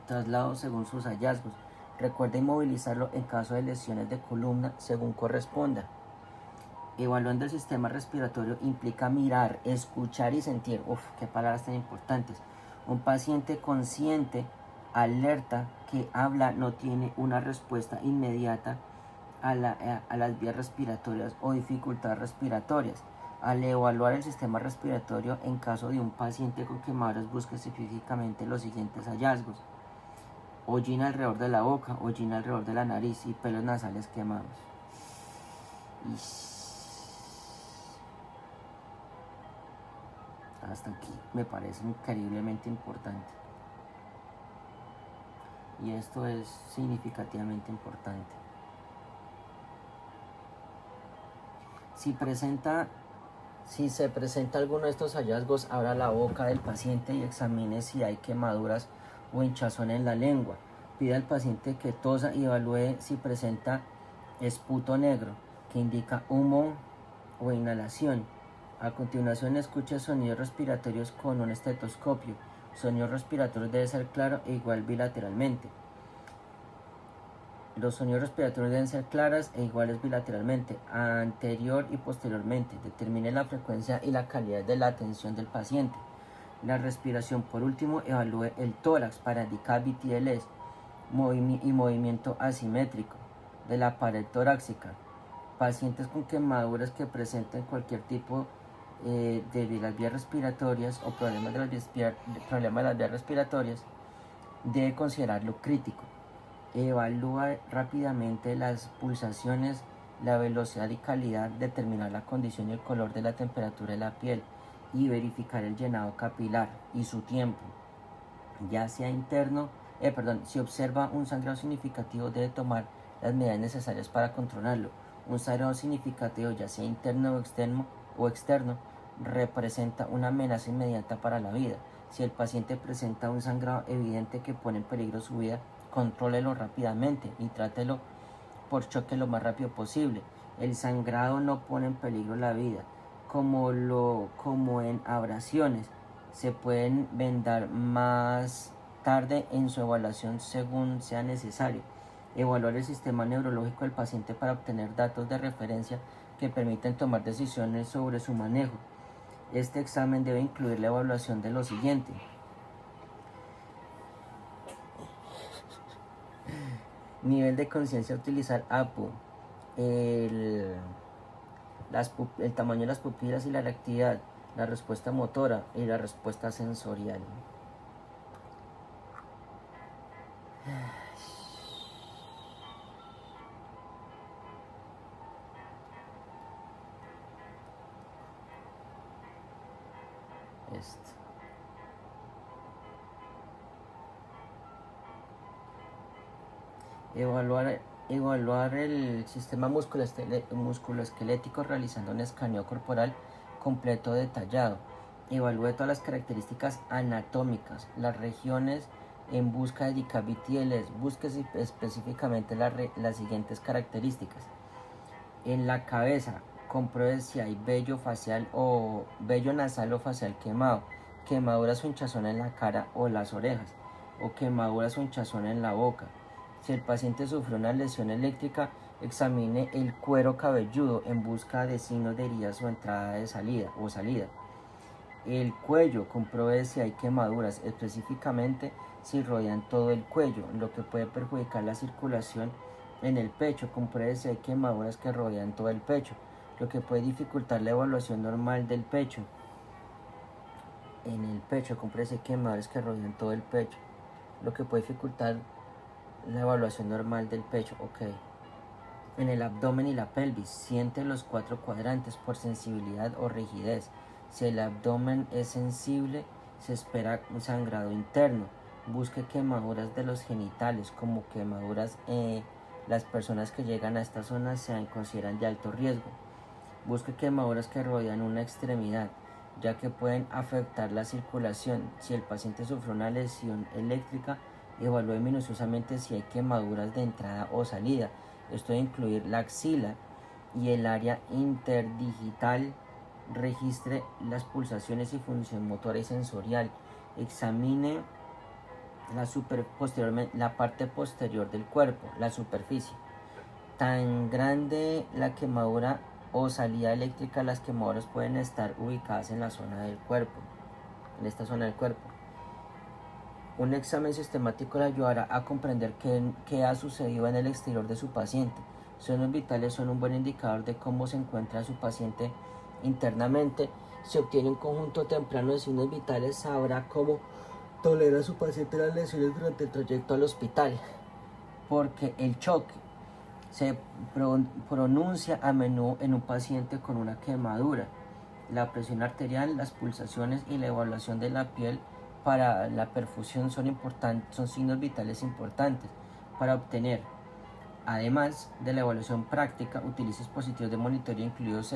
traslado según sus hallazgos. Recuerde inmovilizarlo en caso de lesiones de columna según corresponda. Evaluando el sistema respiratorio implica mirar, escuchar y sentir. Qué palabras tan importantes. Un paciente consciente alerta que habla no tiene una respuesta inmediata a las vías respiratorias o dificultades respiratorias. Al evaluar el sistema respiratorio en caso de un paciente con quemaduras, busque específicamente los siguientes hallazgos: hollín alrededor de la boca, hollín alrededor de la nariz y pelos nasales quemados. Hasta aquí me parece increíblemente importante. Y esto es significativamente importante. Si se presenta alguno de estos hallazgos, abra la boca del paciente y examine si hay quemaduras o hinchazón en la lengua. Pida al paciente que tosa y evalúe si presenta esputo negro, que indica humo o inhalación. A continuación, escuche sonidos respiratorios con un estetoscopio. Sonido respiratorio debe ser claro e igual bilateralmente. Los sonidos respiratorios deben ser claras e iguales bilateralmente, anterior y posteriormente. Determine la frecuencia y la calidad de la atención del paciente. La respiración, por último, evalúe el tórax para indicar VTLS y movimiento asimétrico de la pared torácica. Pacientes con quemaduras que presenten cualquier tipo de las vías respiratorias o problemas de las vías respiratorias, debe considerarlo crítico. Evalúa rápidamente las pulsaciones, la velocidad y calidad, determinar la condición y el color de la temperatura de la piel y verificar el llenado capilar y su tiempo, ya sea interno. Si observa un sangrado significativo, debe tomar las medidas necesarias para controlarlo. Un sangrado significativo, ya sea interno o externo, representa una amenaza inmediata para la vida. Si el paciente presenta un sangrado evidente que pone en peligro su vida, contrólelo rápidamente y trátelo por choque lo más rápido posible. El sangrado no pone en peligro la vida, como en abrasiones. Se pueden vendar más tarde en su evaluación según sea necesario. Evaluar el sistema neurológico del paciente para obtener datos de referencia que permiten tomar decisiones sobre su manejo. Este examen debe incluir la evaluación de lo siguiente: nivel de conciencia a utilizar APU, el tamaño de las pupilas y la reactividad, la respuesta motora y la respuesta sensorial. Evaluar el sistema musculoesquelético realizando un escaneo corporal completo detallado. Evalúe todas las características anatómicas, las regiones en busca de DKBTLs. Busque específicamente las siguientes características. En la cabeza, compruebe si hay vello nasal o facial quemado, quemaduras o hinchazón en la cara o las orejas, o quemaduras o hinchazón en la boca. Si el paciente sufrió una lesión eléctrica, examine el cuero cabelludo en busca de signos de heridas o entrada de salida. El cuello, compruebe si hay quemaduras, específicamente si rodean todo el cuello, lo que puede perjudicar la circulación. En el pecho, compruebe si hay quemaduras que rodean todo el pecho, lo que puede dificultar la evaluación normal del pecho. En el pecho, compruebe si hay quemaduras que rodean todo el pecho, lo que puede dificultar la evaluación normal del pecho. En el abdomen y la pelvis, siente los 4 cuadrantes por sensibilidad o rigidez. Si el abdomen es sensible, se espera un sangrado interno. Busque quemaduras de los genitales, como quemaduras. Las personas que llegan a esta zona se consideran de alto riesgo. Busque quemaduras que rodean una extremidad, ya que pueden afectar la circulación. Si el paciente sufrió una lesión eléctrica, evalúe minuciosamente si hay quemaduras de entrada o salida. Esto debe incluir la axila y el área interdigital. Registre las pulsaciones y función motora y sensorial. Examine la parte posterior del cuerpo, la superficie. Tan grande la quemadura o salida eléctrica, las quemaduras pueden estar ubicadas en la zona del cuerpo, en esta zona del cuerpo. Un examen sistemático le ayudará a comprender qué ha sucedido en el exterior de su paciente. Signos vitales son un buen indicador de cómo se encuentra su paciente internamente. Si obtiene un conjunto temprano de signos vitales, sabrá cómo tolera a su paciente las lesiones durante el trayecto al hospital. Porque el choque se pronuncia a menudo en un paciente con una quemadura. La presión arterial, las pulsaciones y la evaluación de la piel para la perfusión son signos vitales importantes para obtener. Además de la evaluación práctica, utiliza dispositivos de monitoreo incluidos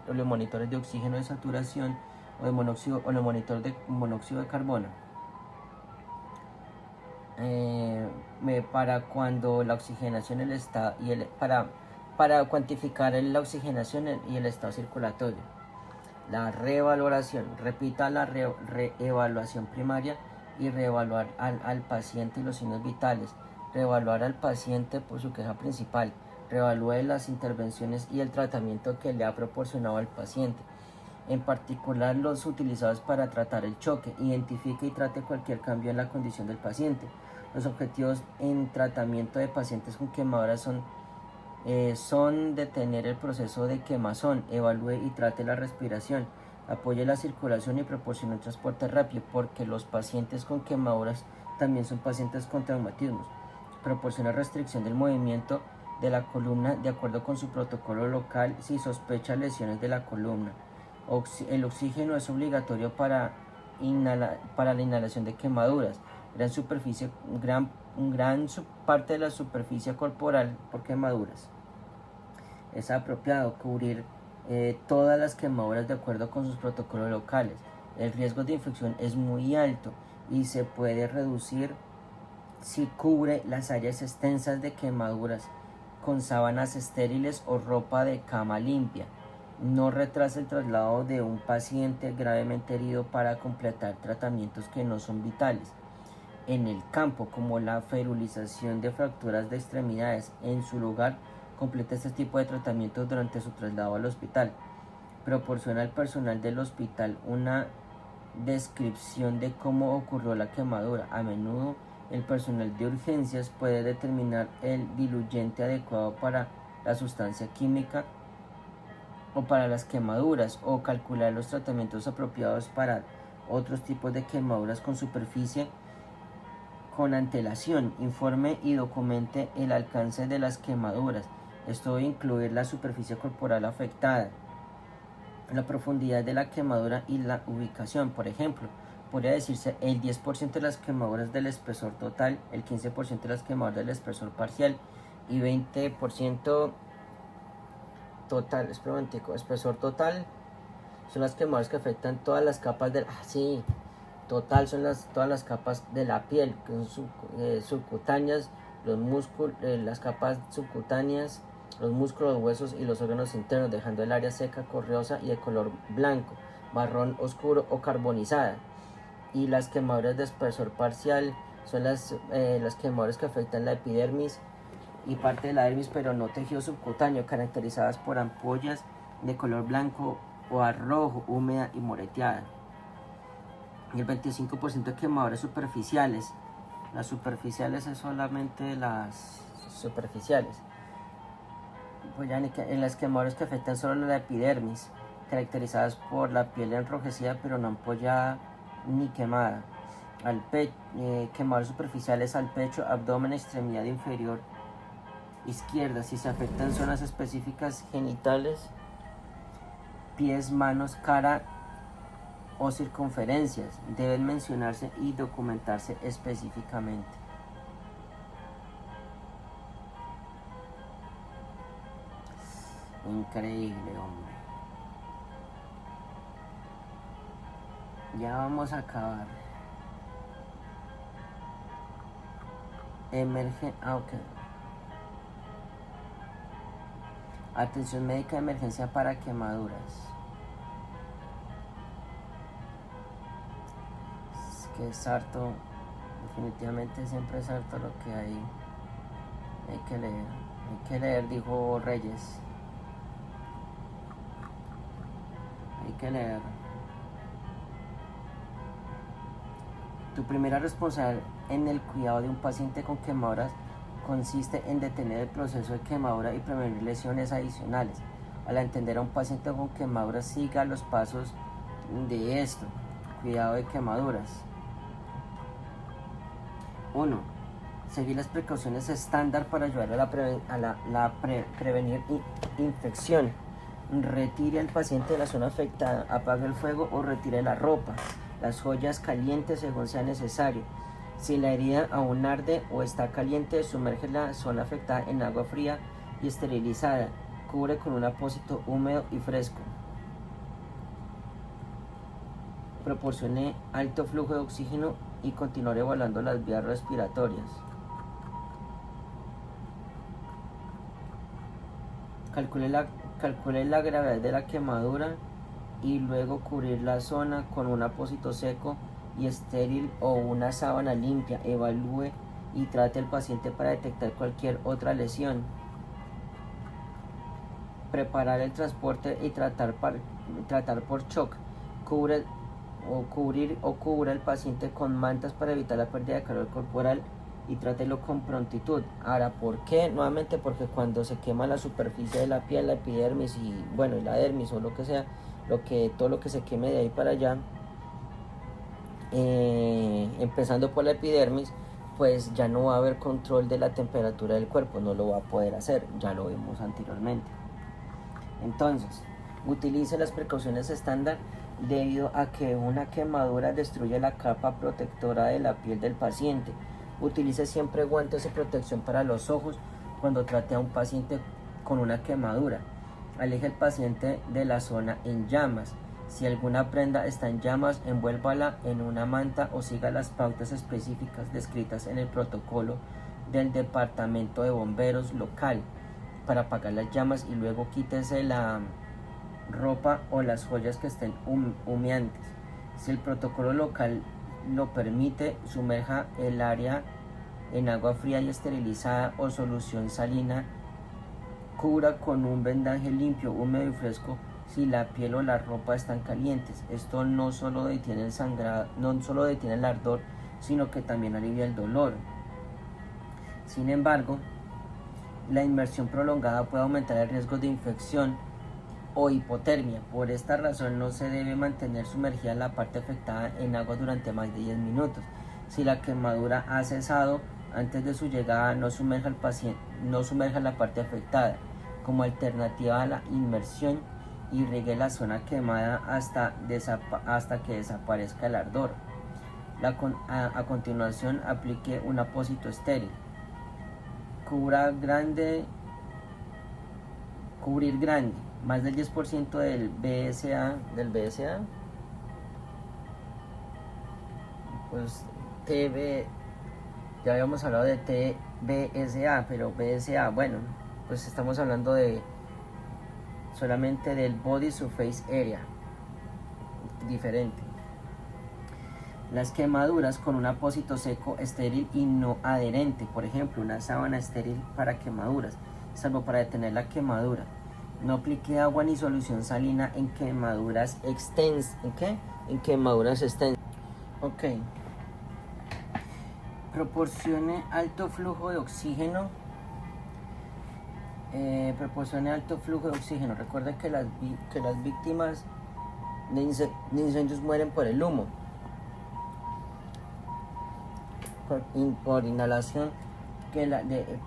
los monitores de oxígeno de saturación o los monitores de monóxido de carbono. Para cuando la oxigenación para cuantificar la oxigenación y el estado circulatorio. La reevaluación, repita la reevaluación primaria y reevaluar al paciente y los signos vitales. Reevaluar al paciente por su queja principal. Reevalúe las intervenciones y el tratamiento que le ha proporcionado al paciente, en particular los utilizados para tratar el choque. Identifique y trate cualquier cambio en la condición del paciente. Los objetivos en tratamiento de pacientes con quemaduras son detener el proceso de quemazón, evalúe y trate la respiración, apoye la circulación y proporcione un transporte rápido, porque los pacientes con quemaduras también son pacientes con traumatismos. Proporciona restricción del movimiento de la columna de acuerdo con su protocolo local si sospecha lesiones de la columna. El oxígeno es obligatorio para la inhalación de quemaduras. Gran parte de la superficie corporal por quemaduras. Es apropiado cubrir todas las quemaduras de acuerdo con sus protocolos locales. El riesgo de infección es muy alto y se puede reducir si cubre las áreas extensas de quemaduras con sábanas estériles o ropa de cama limpia. No retrasa el traslado de un paciente gravemente herido para completar tratamientos que no son vitales en el campo, como la ferulización de fracturas de extremidades. En su lugar, completa este tipo de tratamientos durante su traslado al hospital. Proporciona al personal del hospital una descripción de cómo ocurrió la quemadura. A menudo, el personal de urgencias puede determinar el diluyente adecuado para la sustancia química o para las quemaduras, o calcular los tratamientos apropiados para otros tipos de quemaduras con superficie. Con antelación, informe y documente el alcance de las quemaduras. Esto debe incluir la superficie corporal afectada, la profundidad de la quemadura y la ubicación. Por ejemplo, podría decirse el 10% de las quemaduras del espesor total, el 15% de las quemaduras del espesor parcial y 20% total. Espesor total son las quemaduras que afectan todas las capas del... Total son todas las capas de la piel, que son subcutáneas, los músculos, las capas subcutáneas, los músculos, los huesos y los órganos internos, dejando el área seca, correosa y de color blanco, marrón oscuro o carbonizada. Y las quemaduras de espesor parcial son las quemaduras que afectan la epidermis y parte de la dermis, pero no tejido subcutáneo, caracterizadas por ampollas de color blanco o a rojo, húmeda y moreteada. Y el 25% de quemaduras superficiales. Las superficiales es solamente las superficiales. Pues ya en las quemaduras que afectan solo la epidermis, caracterizadas por la piel enrojecida pero no ampollada ni quemada. Quemaduras superficiales al pecho, abdomen, extremidad inferior izquierda. Si se afectan zonas específicas genitales, pies, manos, cara o circunferencias, deben mencionarse y documentarse específicamente. Increíble, hombre. Ya vamos a acabar. Atención médica de emergencia para quemaduras. Que es harto, definitivamente siempre es harto lo que hay que leer, dijo Reyes. Hay que leer. Tu primera responsabilidad en el cuidado de un paciente con quemaduras consiste en detener el proceso de quemadura y prevenir lesiones adicionales. Al atender a un paciente con quemaduras, siga los pasos de esto. Cuidado de quemaduras. 1. Seguir las precauciones estándar para ayudar a prevenir infección. Retire al paciente de la zona afectada, apague el fuego o retire la ropa, las joyas calientes según sea necesario. Si la herida aún arde o está caliente, sumerge la zona afectada en agua fría y esterilizada. Cubre con un apósito húmedo y fresco. Proporcione alto flujo de oxígeno y continuar evaluando las vías respiratorias. Calcule la gravedad de la quemadura y luego cubrir la zona con un apósito seco y estéril o una sábana limpia. Evalúe y trate al paciente para detectar cualquier otra lesión. Preparar el transporte y tratar por shock. Cubrir al paciente con mantas para evitar la pérdida de calor corporal y trátelo con prontitud. Ahora, ¿por qué? Nuevamente porque cuando se quema la superficie de la piel, la epidermis y la dermis o lo que sea, todo lo que se queme de ahí para allá, empezando por la epidermis, pues ya no va a haber control de la temperatura del cuerpo, no lo va a poder hacer, ya lo vimos anteriormente. Entonces, utilice las precauciones estándar debido a que una quemadura destruye la capa protectora de la piel del paciente. Utilice siempre guantes de protección para los ojos cuando trate a un paciente con una quemadura. Aleje al paciente de la zona en llamas. Si alguna prenda está en llamas, envuélvala en una manta o siga las pautas específicas descritas en el protocolo del departamento de bomberos local para apagar las llamas, y luego quítese la ropa o las joyas que estén humeantes. Si el protocolo local lo permite, sumerja el área en agua fría y esterilizada o solución salina. Cubra con un vendaje limpio, húmedo y fresco si la piel o la ropa están calientes. Esto no solo detiene el sangrado, no solo detiene el ardor, sino que también alivia el dolor. Sin embargo, la inmersión prolongada puede aumentar el riesgo de infección o hipotermia. Por esta razón no se debe mantener sumergida la parte afectada en agua durante más de 10 minutos. Si la quemadura ha cesado antes de su llegada, no sumerja la parte afectada. Como alternativa a la inmersión, irrigue la zona quemada hasta que desaparezca el ardor. A continuación, aplique un apósito estéril. Cubrir grande, más del 10% del BSA, pues ya habíamos hablado de TBSA, pero BSA, pues estamos hablando solamente del Body Surface Area, diferente. Las quemaduras con un apósito seco, estéril y no adherente, por ejemplo, una sábana estéril para quemaduras, salvo para detener la quemadura. No aplique agua ni solución salina en quemaduras extensas. En quemaduras extensas. Ok. Proporcione alto flujo de oxígeno. Recuerda que las víctimas de incendios mueren por el humo, por inhalación,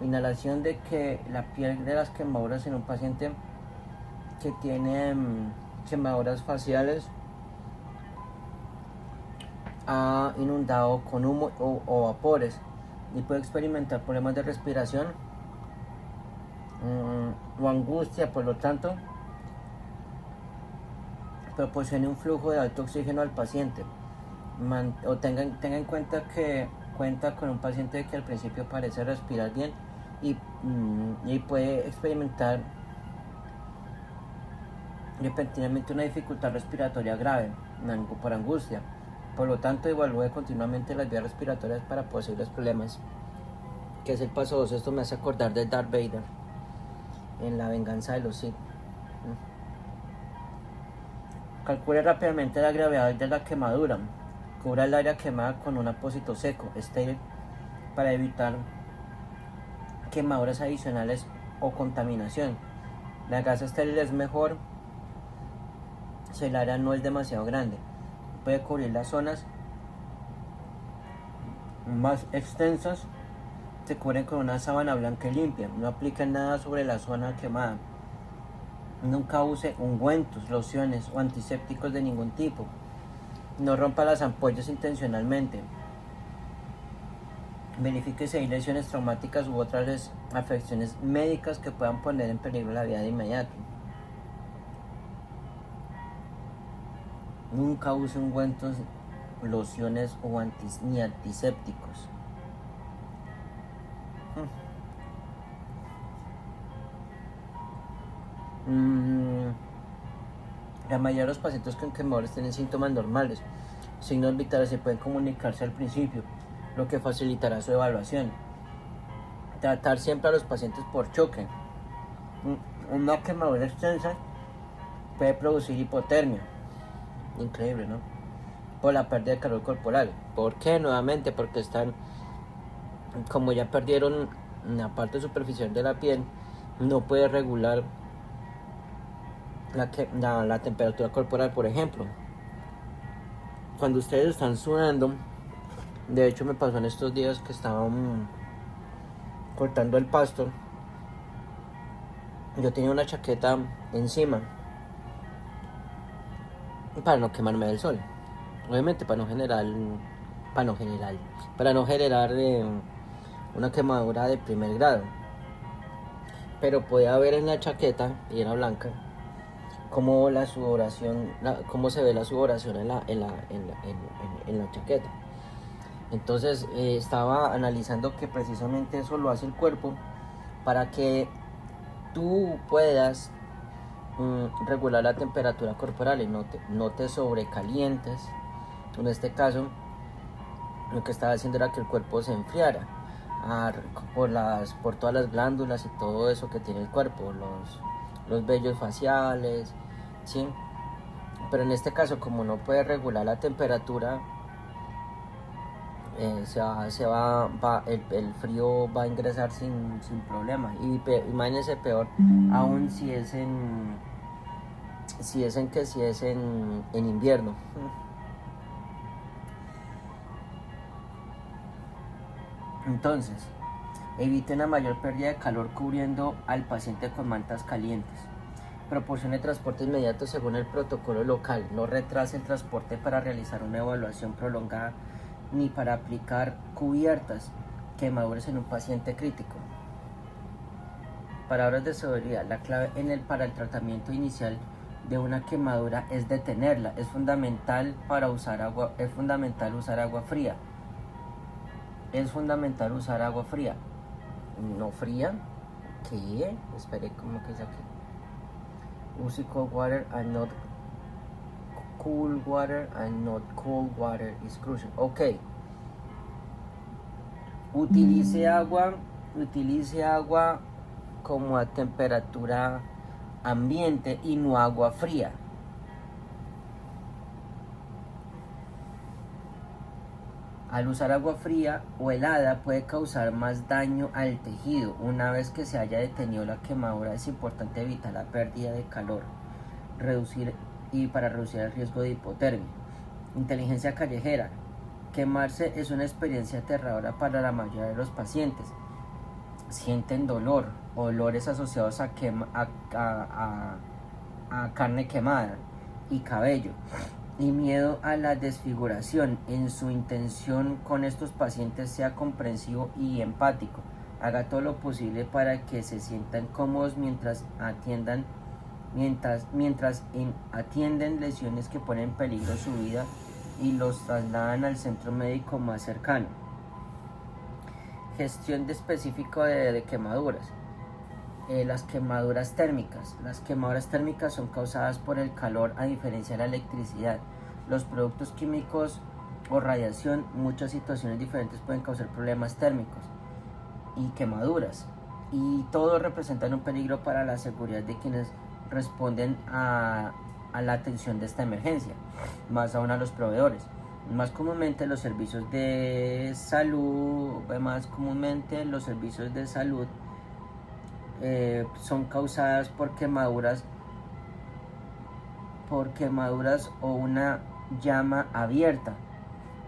inhalación de que la piel de las quemaduras en un paciente que tiene quemaduras faciales ha inundado con humo o vapores y puede experimentar problemas de respiración o angustia. Por lo tanto, proporcione un flujo de alto oxígeno al paciente. Tenga en cuenta que cuenta con un paciente que al principio parece respirar bien y puede experimentar repentinamente una dificultad respiratoria grave por angustia. Por lo tanto, evalúe continuamente las vías respiratorias para posibles problemas, que es el paso 2. Esto me hace acordar de Darth Vader en La venganza de los Sith. Calcule rápidamente la gravedad de la quemadura. Cubra el área quemada con un apósito seco, estéril, para evitar quemaduras adicionales o contaminación. La gasa estéril es mejor si el área no es demasiado grande. Puede cubrir las zonas más extensas. Se cubren con una sábana blanca y limpia. No apliquen nada sobre la zona quemada. Nunca use ungüentos, lociones o antisépticos de ningún tipo. No rompa las ampollas intencionalmente. Verifique si hay lesiones traumáticas u otras afecciones médicas que puedan poner en peligro la vida de inmediato. Nunca use ungüentos, lociones o ni antisépticos. La mayoría de los pacientes con quemadores tienen síntomas normales. Signos vitales se pueden comunicarse al principio, lo que facilitará su evaluación. Tratar siempre a los pacientes por choque. Una quemadura extensa puede producir hipotermia. Increíble, ¿no? Por la pérdida de calor corporal. ¿Por qué? Nuevamente porque están, como ya perdieron una parte superficial de la piel, no puede regular la temperatura corporal. Por ejemplo, cuando ustedes están sudando, de hecho me pasó en estos días que estaban cortando el pasto, yo tenía una chaqueta encima para no quemarme del sol, obviamente para no generar una quemadura de primer grado, pero podía ver en la chaqueta, y era blanca, cómo se ve la sudoración en la chaqueta. Entonces estaba analizando que precisamente eso lo hace el cuerpo para que tú puedas regular la temperatura corporal y no te sobrecalientes. En este caso, lo que estaba haciendo era que el cuerpo se enfriara por todas las glándulas y todo eso que tiene el cuerpo, los vellos faciales, ¿sí? Pero en este caso, como no puede regular la temperatura, el frío va a ingresar sin problema. Y imagínense, peor aún si es en invierno. Entonces, evite una mayor pérdida de calor cubriendo al paciente con mantas calientes. Proporcione transporte inmediato según el protocolo local. No retrase el transporte para realizar una evaluación prolongada ni para aplicar cubiertas quemaduras en un paciente crítico. Palabras de seguridad. La clave para el tratamiento inicial de una quemadura es detenerla. Es fundamental usar agua fría. Es fundamental usar agua fría. No fría. ¿Qué? Espere, ¿cómo que es aquí? Use cold water and not cool water, and not cold water is crucial. Ok. Utilice agua como a temperatura ambiente y no agua fría. Al usar agua fría o helada puede causar más daño al tejido. Una vez que se haya detenido la quemadura, es importante evitar la pérdida de calor para reducir el riesgo de hipotermia. Inteligencia callejera. Quemarse es una experiencia aterradora para la mayoría de los pacientes. Sienten dolor, olores asociados a carne quemada y cabello, y miedo a la desfiguración. En su intención con estos pacientes, sea comprensivo y empático. Haga todo lo posible para que se sientan cómodos mientras atienden lesiones que ponen en peligro su vida y los trasladan al centro médico más cercano. Gestión específica de quemaduras. Las quemaduras térmicas. Las quemaduras térmicas son causadas por el calor, a diferencia de la electricidad. Los productos químicos o radiación, muchas situaciones diferentes pueden causar problemas térmicos y quemaduras. Y todos representan un peligro para la seguridad de quienes responden a la atención de esta emergencia, más aún a los proveedores. Más comúnmente los servicios de salud, son causadas por quemaduras o una llama abierta.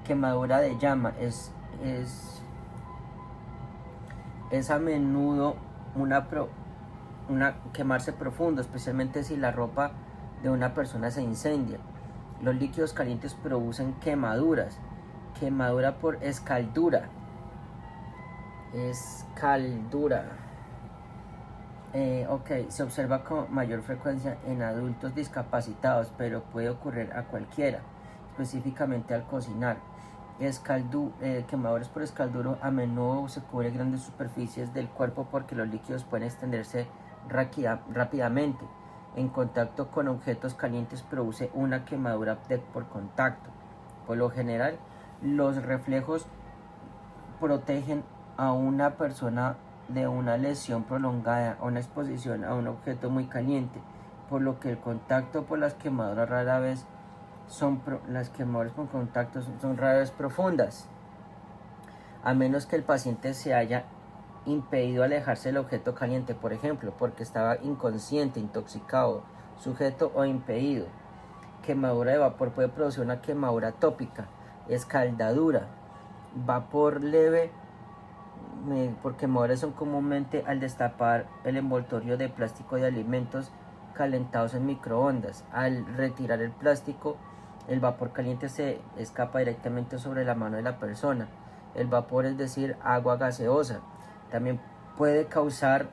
Quemadura de llama es a menudo una quemarse profundo, especialmente si la ropa de una persona se incendia. Los líquidos calientes producen quemaduras. Quemadura por escaldura. Se observa con mayor frecuencia en adultos discapacitados, pero puede ocurrir a cualquiera, específicamente al cocinar. Quemadores por escalduro a menudo se cubren grandes superficies del cuerpo porque los líquidos pueden extenderse rápidamente. En contacto con objetos calientes produce una quemadura por contacto. Por lo general, los reflejos protegen a una persona de una lesión prolongada o una exposición a un objeto muy caliente, por lo que el contacto por las quemaduras rara vez las quemaduras con contacto son rara vez profundas, a menos que el paciente se haya impedido alejarse del objeto caliente, por ejemplo, porque estaba inconsciente, intoxicado, sujeto o impedido. Quemadura de vapor puede producir una quemadura tópica, escaldadura, vapor leve, por quemadores son comúnmente al destapar el envoltorio de plástico de alimentos calentados en microondas. Al retirar el plástico, el vapor caliente se escapa directamente sobre la mano de la persona. El vapor, es decir, agua gaseosa, también puede causar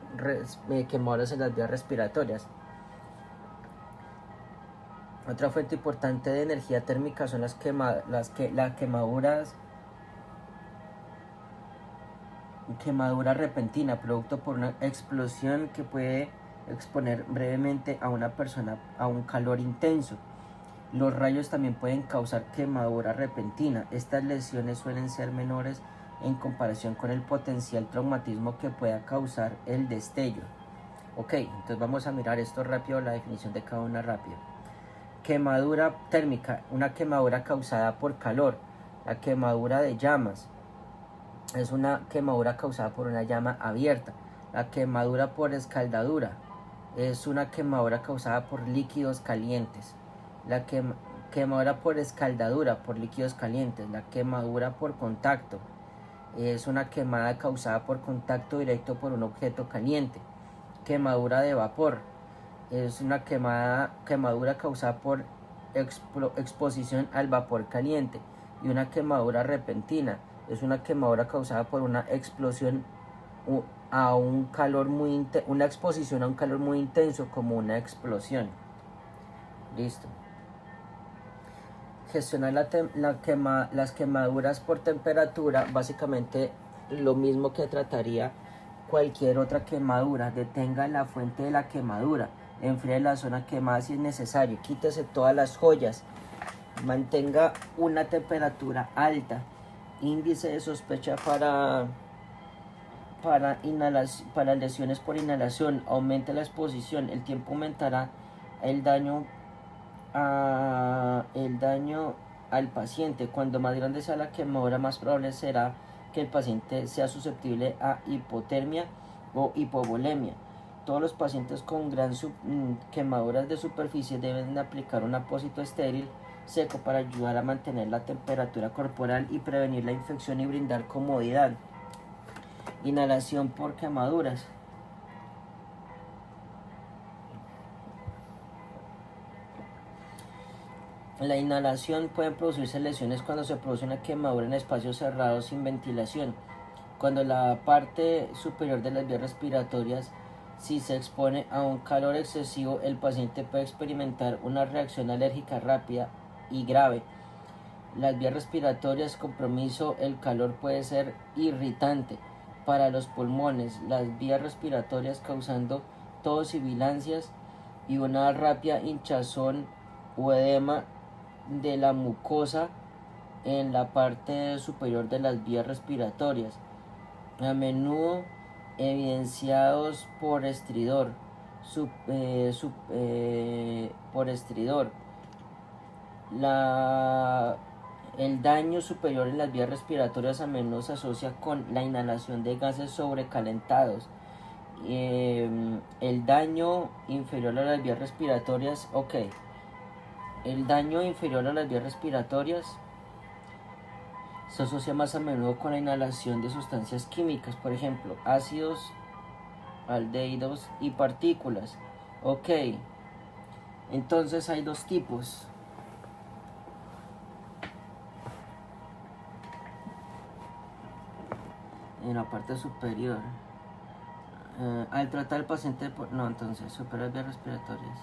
quemaduras en las vías respiratorias. Otra fuente importante de energía térmica son las quemadura repentina, producto por una explosión que puede exponer brevemente a una persona a un calor intenso. Los rayos también pueden causar quemadura repentina. Estas lesiones suelen ser menores en comparación con el potencial traumatismo que pueda causar el destello. Ok, entonces vamos a mirar esto rápido, la definición de cada una rápido. Quemadura térmica, una quemadura causada por calor. La quemadura de llamas es una quemadura causada por una llama abierta. La quemadura por escaldadura es una quemadura causada por líquidos calientes. La quemadura por escaldadura por líquidos calientes. La quemadura por contacto es una quemada causada por contacto directo por un objeto caliente. Quemadura de vapor es una quemadura causada por exposición al vapor caliente. Y una quemadura repentina es una quemadura causada por una explosión a un calor una exposición a un calor muy intenso, como una explosión. Listo. Gestionar las quemaduras por temperatura, básicamente lo mismo que trataría cualquier otra quemadura. Detenga la fuente de la quemadura, enfríe la zona quemada si es necesario, quítese todas las joyas, mantenga una temperatura alta. Índice de sospecha para lesiones por inhalación: aumenta la exposición, el tiempo aumentará el daño al paciente. Cuando más grande sea la quemadura, más probable será que el paciente sea susceptible a hipotermia o hipovolemia. Todos los pacientes con quemaduras de superficie deben aplicar un apósito estéril seco para ayudar a mantener la temperatura corporal y prevenir la infección y brindar comodidad. Inhalación por quemaduras. La inhalación puede producirse lesiones cuando se produce una quemadura en espacios cerrados sin ventilación. Cuando la parte superior de las vías respiratorias, si se expone a un calor excesivo, el paciente puede experimentar una reacción alérgica rápida y grave. Las vías respiratorias, compromiso, el calor puede ser irritante para los pulmones, las vías respiratorias, causando tos, sibilancias y una rápida hinchazón o edema de la mucosa en la parte superior de las vías respiratorias, a menudo evidenciados por estridor. El daño superior en las vías respiratorias a menudo se asocia con la inhalación de gases sobrecalentados. El daño inferior a las vías respiratorias, ok. El daño inferior a las vías respiratorias se asocia más a menudo con la inhalación de sustancias químicas, por ejemplo, ácidos, aldehídos y partículas. Ok, entonces hay dos tipos. En la parte superior. Al tratar al paciente por... No, entonces, superior vías respiratorias.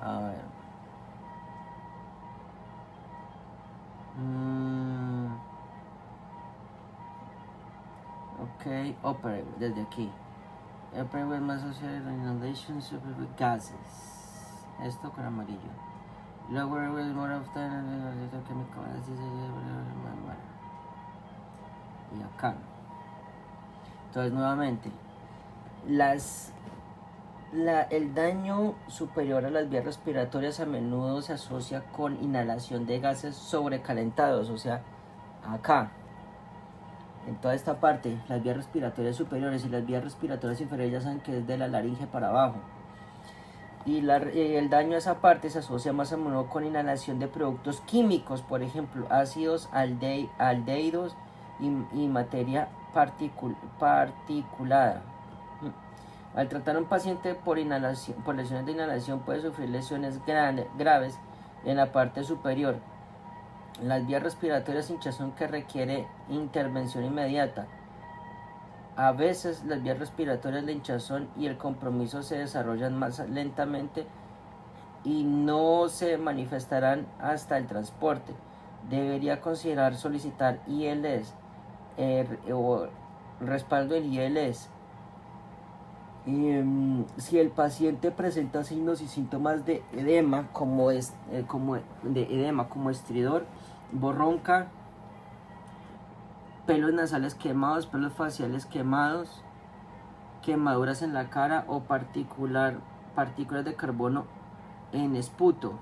A ver. Ok, operate, desde aquí. Operate with más associated inhalation super with gases. Esto con amarillo. Lower with more often chemical. Y acá. Entonces, nuevamente, el daño superior a las vías respiratorias a menudo se asocia con inhalación de gases sobrecalentados, o sea, acá, en toda esta parte, las vías respiratorias superiores y las vías respiratorias inferiores ya saben que es de la laringe para abajo. Y el daño a esa parte se asocia más a menudo con inhalación de productos químicos, por ejemplo, ácidos, aldehídos y materia particulada. Al tratar a un paciente por lesiones de inhalación puede sufrir lesiones graves en la parte superior. Las vías respiratorias, hinchazón que requiere intervención inmediata. A veces las vías respiratorias de hinchazón y el compromiso se desarrollan más lentamente y no se manifestarán hasta el transporte. Debería considerar solicitar ILS o respaldo del ILS. Si el paciente presenta signos y síntomas de edema como estridor, borronca, pelos nasales quemados, pelos faciales quemados, quemaduras en la cara o partículas de carbono en esputo.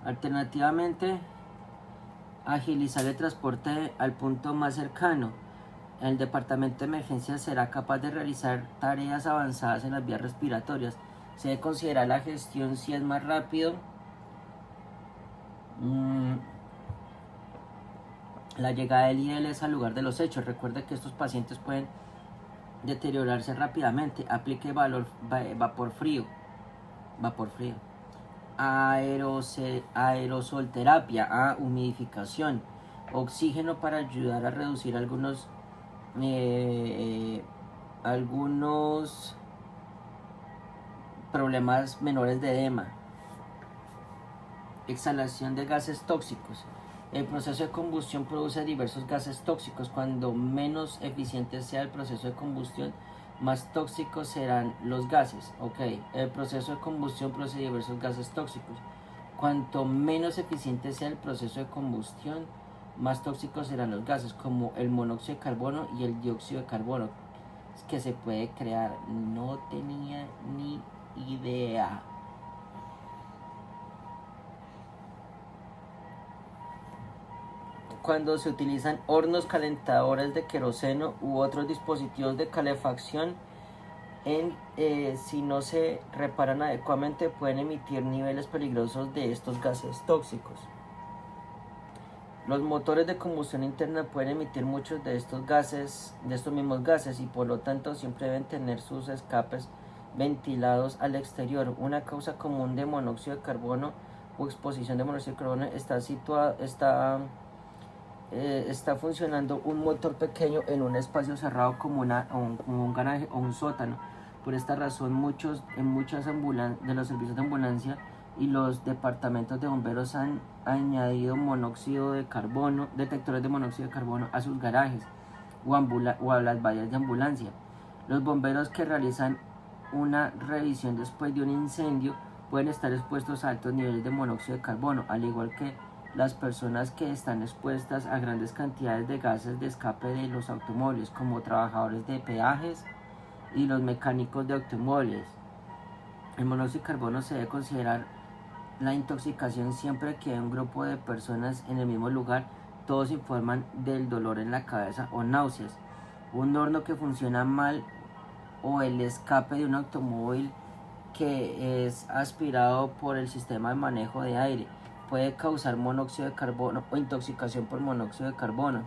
Alternativamente, agilizar el transporte al punto más cercano. El departamento de emergencias será capaz de realizar tareas avanzadas en las vías respiratorias. Se debe considerar la gestión si es más rápido. La llegada del ILS al lugar de los hechos. Recuerde que estos pacientes pueden deteriorarse rápidamente. Aplique vapor frío. Aerosolterapia, humidificación, oxígeno para ayudar a reducir algunos problemas menores de edema. Exhalación de gases tóxicos. El proceso de combustión produce diversos gases tóxicos. Cuando menos eficiente sea el proceso de combustión, más tóxicos serán los gases. El proceso de combustión produce diversos gases tóxicos. Cuanto menos eficiente sea el proceso de combustión, más tóxicos serán los gases, como el monóxido de carbono y el dióxido de carbono, que se puede crear. No tenía ni idea. Cuando se utilizan hornos calentadores de queroseno u otros dispositivos de calefacción, si no se reparan adecuadamente, pueden emitir niveles peligrosos de estos gases tóxicos. Los motores de combustión interna pueden emitir muchos de estos mismos gases, y por lo tanto siempre deben tener sus escapes ventilados al exterior. Una causa común de monóxido de carbono o exposición de monóxido de carbono está funcionando un motor pequeño en un espacio cerrado como un garaje o un sótano. Por esta razón, en muchas de los servicios de ambulancia y los departamentos de bomberos han añadido detectores de monóxido de carbono a sus garajes o a las vallas de ambulancia. Los bomberos que realizan una revisión después de un incendio pueden estar expuestos a altos niveles de monóxido de carbono, al igual que las personas que están expuestas a grandes cantidades de gases de escape de los automóviles, como trabajadores de peajes y los mecánicos de automóviles. El monóxido de carbono se debe considerar la intoxicación siempre que hay un grupo de personas en el mismo lugar, todos informan del dolor en la cabeza o náuseas. Un horno que funciona mal o el escape de un automóvil que es aspirado por el sistema de manejo de aire puede causar monóxido de carbono o intoxicación por monóxido de carbono.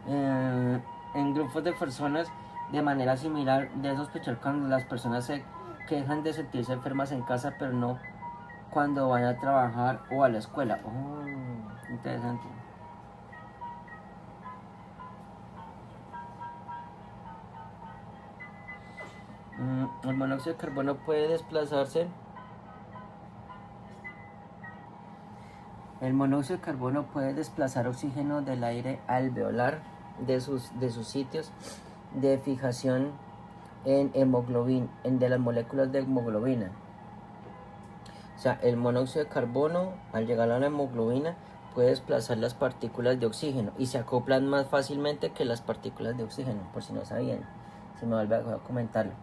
En grupos de personas, de manera similar, de sospechar cuando las personas se quejan de sentirse enfermas en casa, pero no cuando van a trabajar o a la escuela. Oh, interesante. El monóxido de carbono puede desplazarse. El monóxido de carbono puede desplazar oxígeno del aire alveolar de sus sitios de fijación en hemoglobina, de las moléculas de hemoglobina. O sea, el monóxido de carbono, al llegar a la hemoglobina, puede desplazar las partículas de oxígeno y se acoplan más fácilmente que las partículas de oxígeno, por si no sabían. Se me vuelve a comentarlo.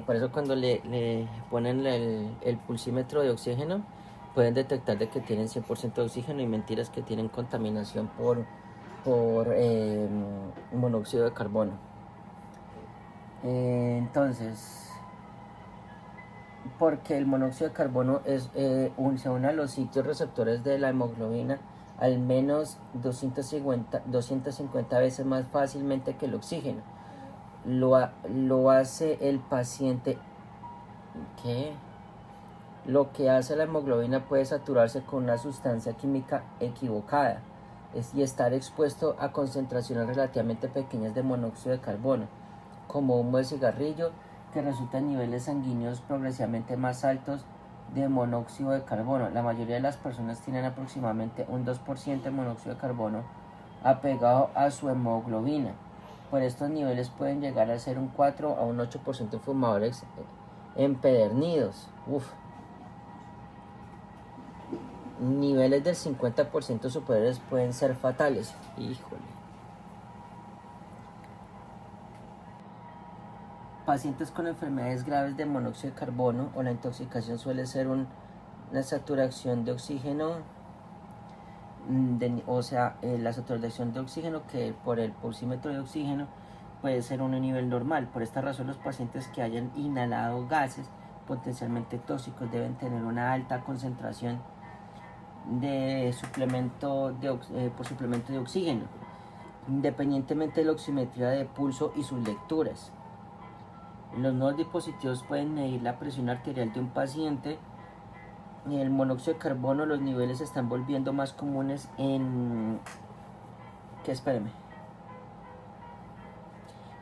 Por eso cuando le ponen el pulsímetro de oxígeno, pueden detectar de que tienen 100% de oxígeno y mentiras que tienen contaminación por monóxido de carbono. Entonces, porque el monóxido de carbono se une a los sitios receptores de la hemoglobina al menos 250 veces más fácilmente que el oxígeno. Lo hace el paciente. ¿Qué? Lo que hace la hemoglobina puede saturarse con una sustancia química equivocada y estar expuesto a concentraciones relativamente pequeñas de monóxido de carbono, como humo de cigarrillo, que resulta en niveles sanguíneos progresivamente más altos de monóxido de carbono. La mayoría de las personas tienen aproximadamente un 2% de monóxido de carbono apegado a su hemoglobina. Por estos niveles pueden llegar a ser un 4 a un 8% de fumadores empedernidos. Niveles del 50% superiores pueden ser fatales. Híjole. Pacientes con enfermedades graves de monóxido de carbono o la intoxicación suele ser una saturación de oxígeno, la saturación de oxígeno que por el pulsímetro de oxígeno puede ser un nivel normal. Por esta razón, los pacientes que hayan inhalado gases potencialmente tóxicos deben tener una alta concentración de suplemento de oxígeno, independientemente de la oximetría de pulso y sus lecturas. Los nuevos dispositivos pueden medir la presión arterial de un paciente. Y el monóxido de carbono, los niveles se están volviendo más comunes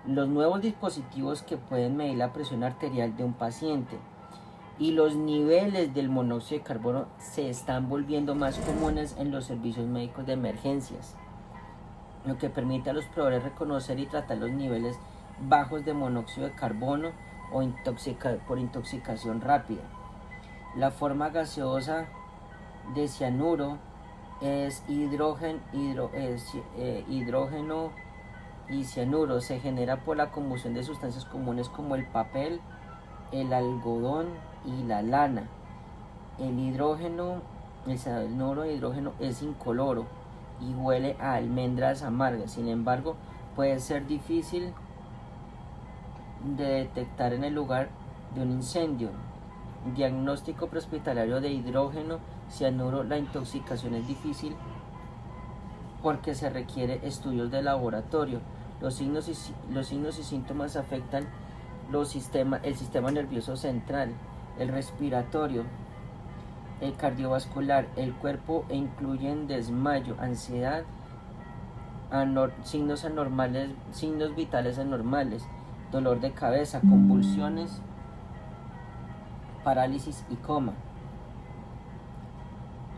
Los nuevos dispositivos que pueden medir la presión arterial de un paciente y los niveles del monóxido de carbono se están volviendo más comunes en los servicios médicos de emergencias, lo que permite a los proveedores reconocer y tratar los niveles bajos de monóxido de carbono o por intoxicación rápida. La forma gaseosa de cianuro es hidrógeno y cianuro. Se genera por la combustión de sustancias comunes como el papel, el algodón y la lana. El cianuro de hidrógeno es incoloro y huele a almendras amargas. Sin embargo, puede ser difícil de detectar en el lugar de un incendio. Diagnóstico prehospitalario de hidrógeno, cianuro. La intoxicación es difícil porque se requiere estudios de laboratorio. Los signos y síntomas afectan el sistema nervioso central, el respiratorio, el cardiovascular, el cuerpo e incluyen desmayo, ansiedad, signos vitales anormales, dolor de cabeza, convulsiones, parálisis y coma.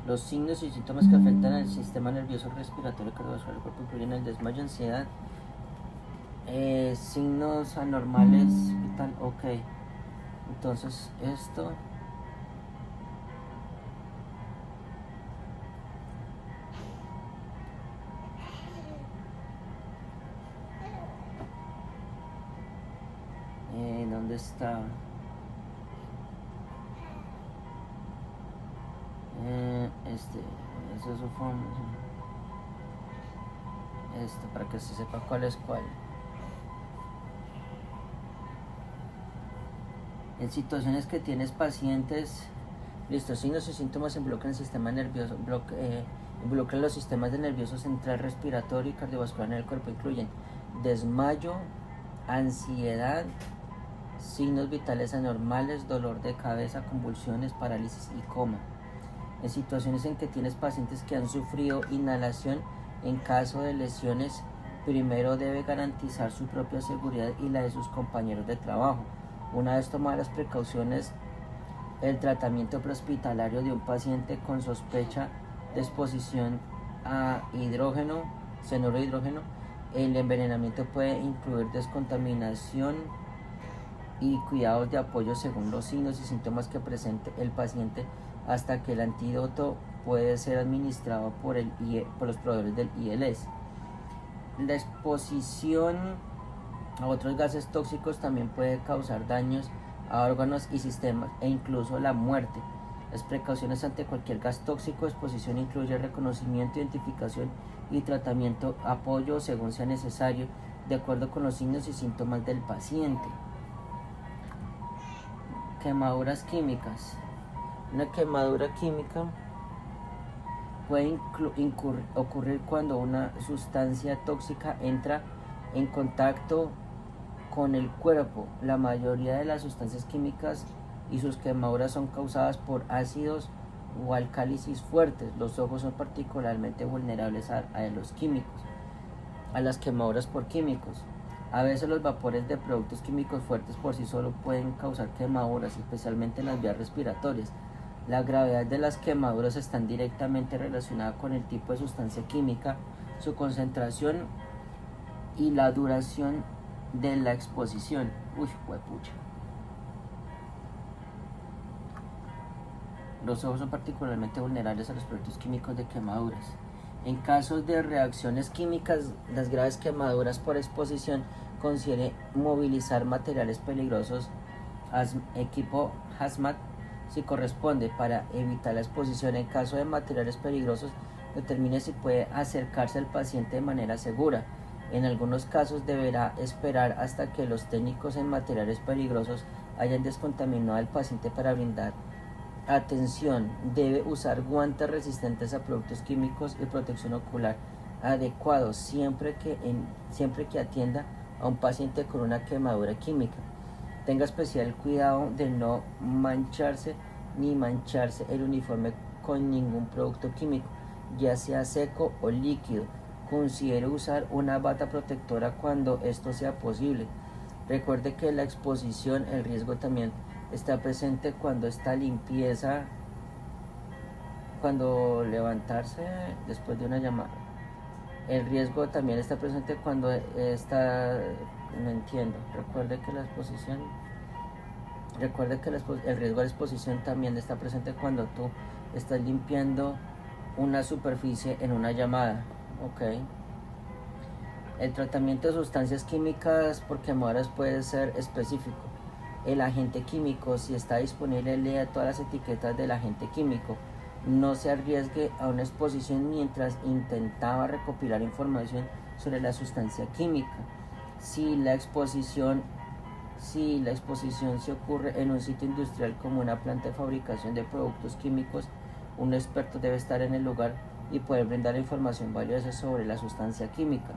Los signos y síntomas que afectan al sistema nervioso, respiratorio, cardiovascular, el cuerpo incluyen el desmayo, ansiedad, signos anormales y tal. Ok, entonces esto está? Esos son para que se sepa cuál es cuál. En situaciones que tienes pacientes, listo, signos y síntomas involucran el sistema nervioso, involucran los sistemas de nervioso central, respiratorio y cardiovascular en el cuerpo, incluyen desmayo, ansiedad, signos vitales anormales, dolor de cabeza, convulsiones, parálisis y coma. En situaciones en que tienes pacientes que han sufrido inhalación, en caso de lesiones, primero debe garantizar su propia seguridad y la de sus compañeros de trabajo. Una vez tomadas las precauciones, el tratamiento prehospitalario de un paciente con sospecha de exposición a hidrógeno, cianuro de hidrógeno, el envenenamiento puede incluir descontaminación y cuidados de apoyo según los signos y síntomas que presente el paciente, hasta que el antídoto puede ser administrado por los proveedores del ILS. La exposición a otros gases tóxicos también puede causar daños a órganos y sistemas e incluso la muerte. Las precauciones ante cualquier gas tóxico, exposición incluye reconocimiento, identificación y tratamiento, apoyo según sea necesario, de acuerdo con los signos y síntomas del paciente. Quemaduras químicas. Una quemadura química puede ocurrir cuando una sustancia tóxica entra en contacto con el cuerpo. La mayoría de las sustancias químicas y sus quemaduras son causadas por ácidos o alcálisis fuertes. Los ojos son particularmente vulnerables a los químicos, a las quemaduras por químicos. A veces los vapores de productos químicos fuertes por sí solos pueden causar quemaduras, especialmente en las vías respiratorias. La gravedad de las quemaduras está directamente relacionada con el tipo de sustancia química, su concentración y la duración de la exposición. Uy, huepucha. Los ojos son particularmente vulnerables a los productos químicos de quemaduras. En casos de reacciones químicas, las graves quemaduras por exposición, considere movilizar materiales peligrosos, equipo hazmat si corresponde, para evitar la exposición. En caso de materiales peligrosos, determine si puede acercarse al paciente de manera segura. En algunos casos deberá esperar hasta que los técnicos en materiales peligrosos hayan descontaminado al paciente para brindar atención. Debe usar guantes resistentes a productos químicos y protección ocular adecuados siempre que atienda a un paciente con una quemadura química. Tenga especial cuidado de no mancharse el uniforme con ningún producto químico, ya sea seco o líquido. Considere usar una bata protectora cuando esto sea posible. Recuerde que la exposición, el riesgo también está presente cuando está limpieza, cuando levantarse después de una llamada. El riesgo también está presente cuando está, no entiendo. Recuerde que el riesgo de exposición también está presente cuando tú estás limpiando una superficie en una llamada. Ok. El tratamiento de sustancias químicas por quemaduras puede ser específico. El agente químico, si está disponible, lea todas las etiquetas del agente químico. No se arriesgue a una exposición mientras intentaba recopilar información sobre la sustancia química. Si la exposición se ocurre en un sitio industrial como una planta de fabricación de productos químicos, un experto debe estar en el lugar y poder brindar información valiosa sobre la sustancia química.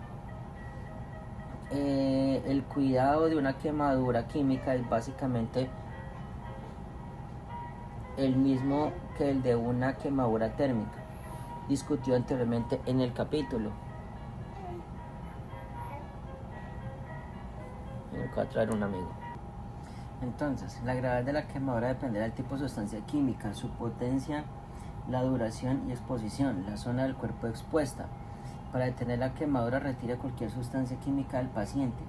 El cuidado de una quemadura química es básicamente el mismo que el de una quemadura térmica, discutido anteriormente en el capítulo. Me voy a traer un amigo. Entonces, la gravedad de la quemadura dependerá del tipo de sustancia química, su potencia, la duración y exposición, la zona del cuerpo expuesta. Para detener la quemadura, retire cualquier sustancia química del paciente.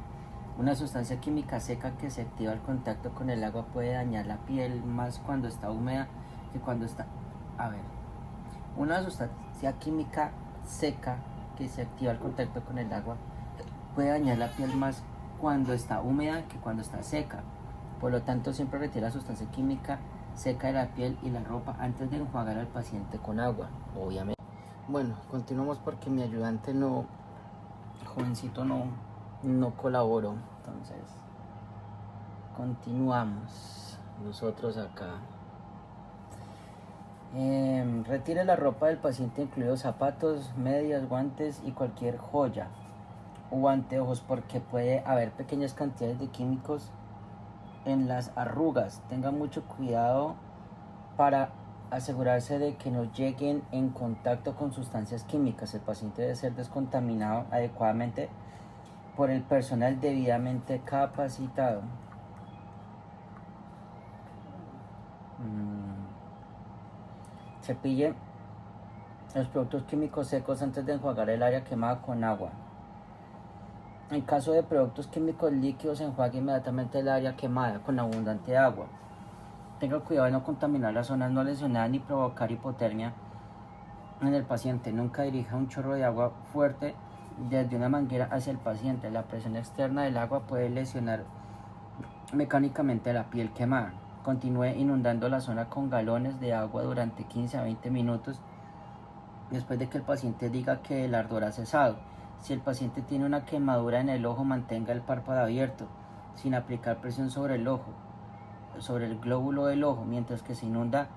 Una sustancia química seca que se activa al contacto con el agua puede dañar la piel más cuando está húmeda que cuando está... Una sustancia química seca que se activa al contacto con el agua puede dañar la piel más cuando está húmeda que cuando está seca. Por lo tanto, siempre retire la sustancia química seca de la piel y la ropa antes de enjuagar al paciente con agua, obviamente. Bueno, continuamos porque mi ayudante jovencito no colaboró. Entonces, continuamos nosotros acá. Retire la ropa del paciente, incluidos zapatos, medias, guantes y cualquier joya o anteojos, porque puede haber pequeñas cantidades de químicos en las arrugas. Tenga mucho cuidado para asegurarse de que no lleguen en contacto con sustancias químicas. El paciente debe ser descontaminado adecuadamente por el personal debidamente capacitado. Cepille los productos químicos secos antes de enjuagar el área quemada con agua. En caso de productos químicos líquidos, enjuague inmediatamente el área quemada con abundante agua. Tenga cuidado de no contaminar las zonas no lesionadas ni provocar hipotermia en el paciente. Nunca dirija un chorro de agua fuerte desde una manguera hacia el paciente. La presión externa del agua puede lesionar mecánicamente la piel quemada. Continúe inundando la zona con galones de agua durante 15 a 20 minutos después de que el paciente diga que el ardor ha cesado. Si el paciente tiene una quemadura en el ojo, mantenga el párpado abierto sin aplicar presión sobre el ojo, sobre el glóbulo del ojo, mientras que se inunda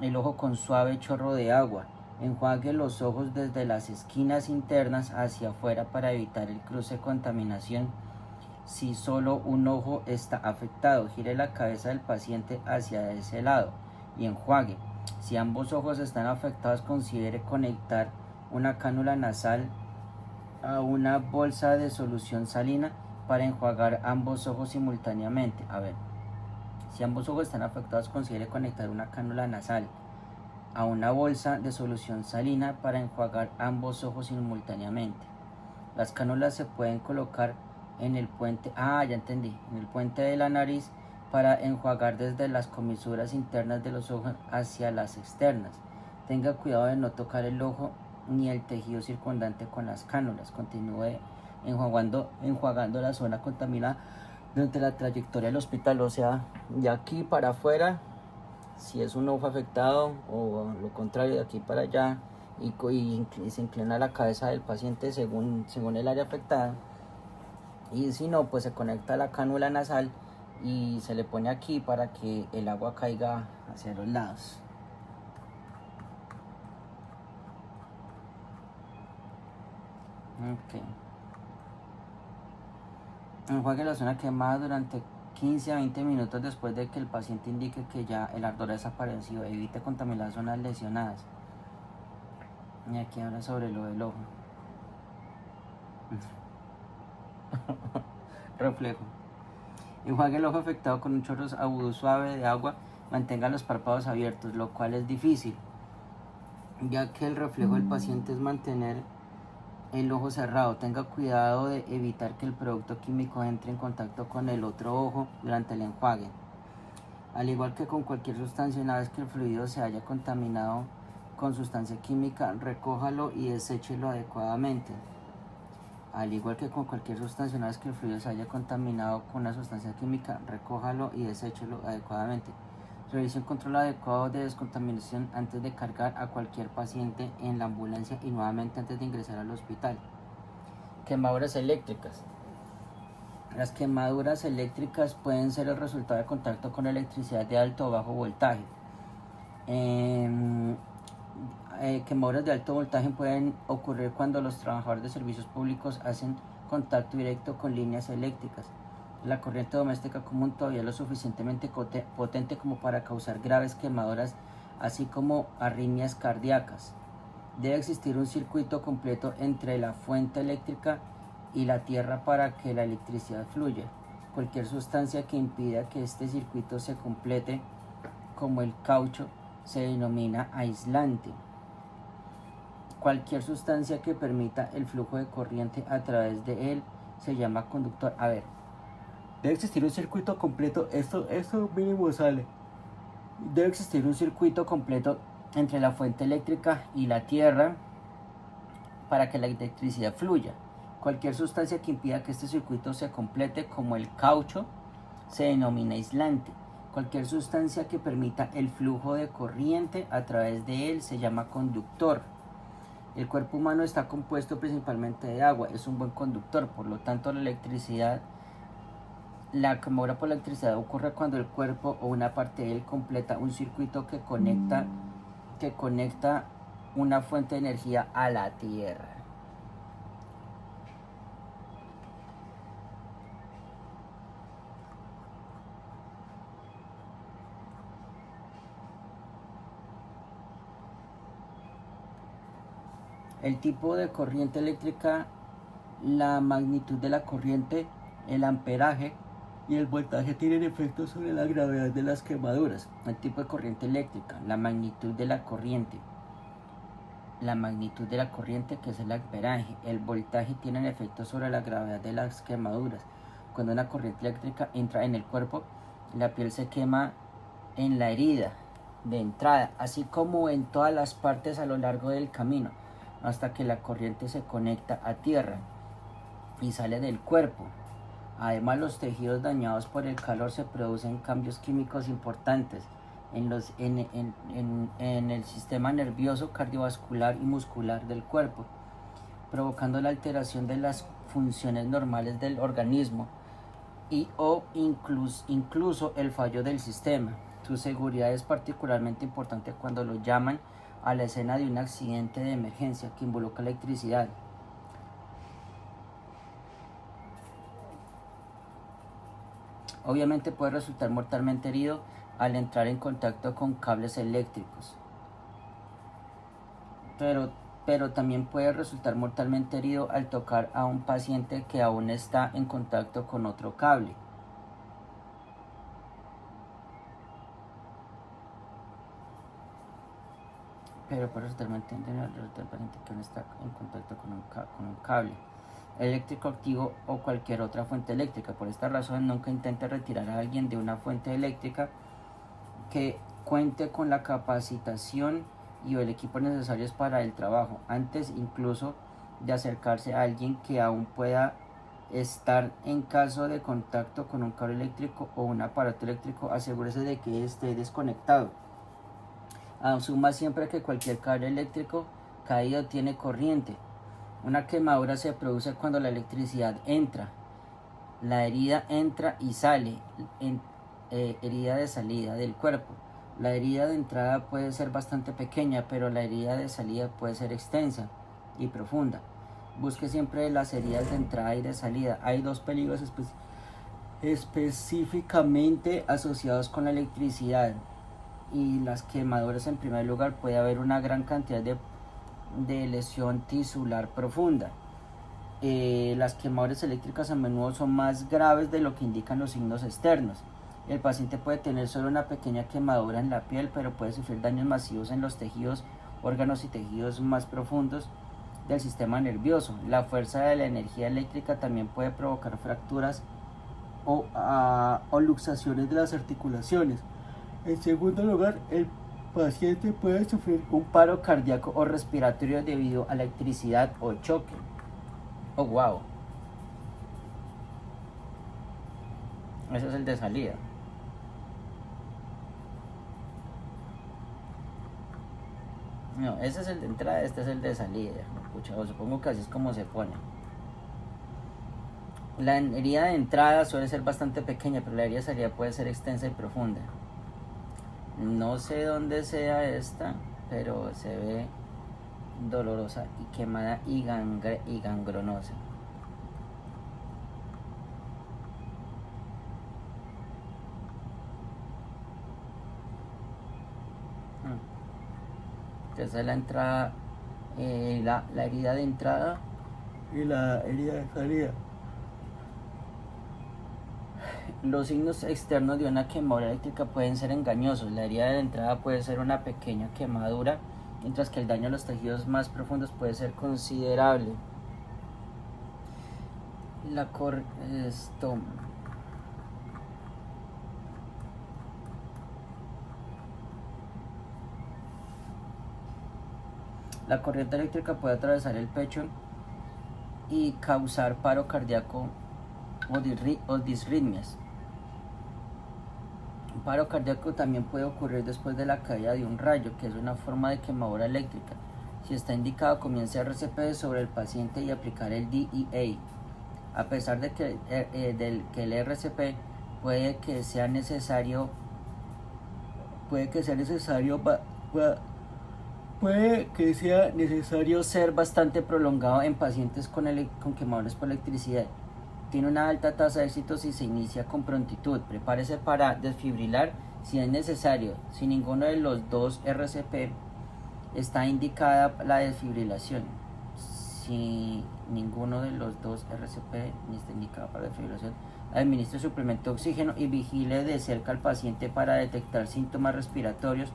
el ojo con suave chorro de agua. Enjuague los ojos desde las esquinas internas hacia afuera para evitar el cruce de contaminación. Si solo un ojo está afectado, gire la cabeza del paciente hacia ese lado y enjuague. Si ambos ojos están afectados, considere conectar una cánula nasal a una bolsa de solución salina para enjuagar ambos ojos simultáneamente. Si ambos ojos están afectados, considere conectar una cánula nasal a una bolsa de solución salina para enjuagar ambos ojos simultáneamente. Las cánulas se pueden colocar en el puente, en el puente de la nariz para enjuagar desde las comisuras internas de los ojos hacia las externas. Tenga cuidado de no tocar el ojo ni el tejido circundante con las cánulas. Continúe enjuagando la zona contaminada durante la trayectoria del hospital, o sea, de aquí para afuera si es un ojo afectado, o lo contrario, de aquí para allá, y se inclina la cabeza del paciente según el área afectada. Y si no, pues se conecta la cánula nasal y se le pone aquí para que el agua caiga hacia los lados. Enjuague la zona quemada durante 15 a 20 minutos después de que el paciente indique que ya el ardor ha desaparecido. Evite contaminar zonas lesionadas. Y aquí habla sobre lo del ojo. Reflejo. Enjuague el ojo afectado con un chorro agudo suave de agua. Mantenga los párpados abiertos, lo cual es difícil, ya que el reflejo del paciente es mantener el ojo cerrado. Tenga cuidado de evitar que el producto químico entre en contacto con el otro ojo durante el enjuague. Al igual que con cualquier sustancia, una vez que el fluido se haya contaminado con sustancia química, recójalo y deséchelo adecuadamente. Al igual que con cualquier sustancia, una vez que el fluido se haya contaminado con una sustancia química, recójalo y deséchelo adecuadamente. Realice un control adecuado de descontaminación antes de cargar a cualquier paciente en la ambulancia y nuevamente antes de ingresar al hospital. Quemaduras eléctricas. Las quemaduras eléctricas pueden ser el resultado de contacto con electricidad de alto o bajo voltaje. Quemaduras de alto voltaje pueden ocurrir cuando los trabajadores de servicios públicos hacen contacto directo con líneas eléctricas. La corriente doméstica común todavía es lo suficientemente potente como para causar graves quemaduras, así como arritmias cardíacas. Debe existir un circuito completo entre la fuente eléctrica y la tierra para que la electricidad fluya. Cualquier sustancia que impida que este circuito se complete, como el caucho, se denomina aislante. Cualquier sustancia que permita el flujo de corriente a través de él se llama conductor. Debe existir un circuito completo, esto mínimo sale. Debe existir un circuito completo entre la fuente eléctrica y la tierra para que la electricidad fluya. Cualquier sustancia que impida que este circuito se complete, como el caucho, se denomina aislante. Cualquier sustancia que permita el flujo de corriente a través de él se llama conductor. El cuerpo humano está compuesto principalmente de agua, es un buen conductor, por lo tanto la quemadura por electricidad ocurre cuando el cuerpo o una parte de él completa un circuito que conecta una fuente de energía a la Tierra. El tipo de corriente eléctrica, la magnitud de la corriente, el amperaje y el voltaje tienen efectos sobre la gravedad de las quemaduras. El tipo de corriente eléctrica, la magnitud de la corriente, que es el amperaje, el voltaje tienen efectos sobre la gravedad de las quemaduras. Cuando una corriente eléctrica entra en el cuerpo, la piel se quema en la herida de entrada, así como en todas las partes a lo largo del camino, hasta que la corriente se conecta a tierra y sale del cuerpo. Además, los tejidos dañados por el calor se producen cambios químicos importantes en el sistema nervioso, cardiovascular y muscular del cuerpo, provocando la alteración de las funciones normales del organismo o incluso el fallo del sistema. Su seguridad es particularmente importante cuando lo llaman a la escena de un accidente de emergencia que involucra electricidad. Obviamente puede resultar mortalmente herido al entrar en contacto con cables eléctricos, pero también puede resultar mortalmente herido al tocar a un paciente que aún está en contacto con otro cable. Pero puede resultar mortalmente herido al tocar al paciente que aún está en contacto con un cable eléctrico activo o cualquier otra fuente eléctrica. Por esta razón, nunca intente retirar a alguien de una fuente eléctrica que cuente con la capacitación y el equipo necesarios para el trabajo, antes incluso de acercarse a alguien que aún pueda estar en caso de contacto con un cable eléctrico o un aparato eléctrico. Asegúrese de que esté desconectado. Asuma siempre que cualquier cable eléctrico caído tiene corriente. Una quemadura se produce cuando la electricidad entra, la herida entra y sale, herida de salida del cuerpo. La herida de entrada puede ser bastante pequeña, pero la herida de salida puede ser extensa y profunda. Busque siempre las heridas de entrada y de salida. Hay dos peligros específicamente asociados con la electricidad y las quemaduras. En primer lugar, puede haber una gran cantidad de lesión tisular profunda. Las quemaduras eléctricas a menudo son más graves de lo que indican los signos externos. El paciente puede tener solo una pequeña quemadura en la piel, pero puede sufrir daños masivos en los tejidos, órganos y tejidos más profundos del sistema nervioso. La fuerza de la energía eléctrica también puede provocar fracturas o luxaciones de las articulaciones. En segundo lugar, el paciente puede sufrir un paro cardíaco o respiratorio debido a electricidad o choque. Oh, wow. Ese es el de salida. No, ese es el de entrada, este es el de salida. Escucha, supongo que así es como se pone. La herida de entrada suele ser bastante pequeña, pero la herida de salida puede ser extensa y profunda. No sé dónde sea esta, pero se ve dolorosa y quemada y gangrenosa. Esa es la entrada, la herida de entrada y la herida de salida. Los signos externos de una quemadura eléctrica pueden ser engañosos. La herida de entrada puede ser una pequeña quemadura, mientras que el daño a los tejidos más profundos puede ser considerable. La corriente eléctrica puede atravesar el pecho y causar paro cardíaco o disritmias. paro cardíaco también puede ocurrir después de la caída de un rayo, que es una forma de quemadura eléctrica. Si está indicado, comience RCP sobre el paciente y aplicar el DEA. A pesar de que, el RCP puede que sea necesario ser bastante prolongado en pacientes con quemaduras por electricidad. Tiene una alta tasa de éxito si se inicia con prontitud. Prepárese para desfibrilar si es necesario. Si ninguno de los dos RCP está indicada la desfibrilación. Si ninguno de los dos RCP ni está indicado para desfibrilación, administre suplemento de oxígeno y vigile de cerca al paciente para detectar síntomas respiratorios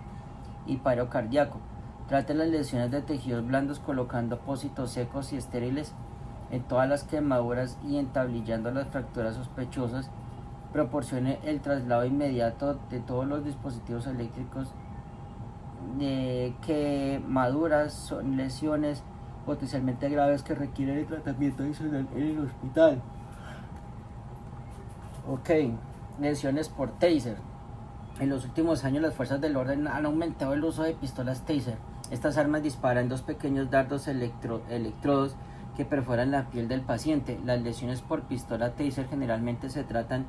y paro cardíaco. Trate las lesiones de tejidos blandos colocando apósitos secos y estériles en todas las quemaduras y entablillando las fracturas sospechosas. Proporcione el traslado inmediato de todos los dispositivos eléctricos. Quemaduras son lesiones potencialmente graves que requieren de tratamiento adicional en el hospital. Ok, lesiones por taser. En los últimos años las fuerzas del orden han aumentado el uso de pistolas taser. Estas armas disparan dos pequeños dardos electrodos que perforan la piel del paciente. Las lesiones por pistola taser generalmente se tratan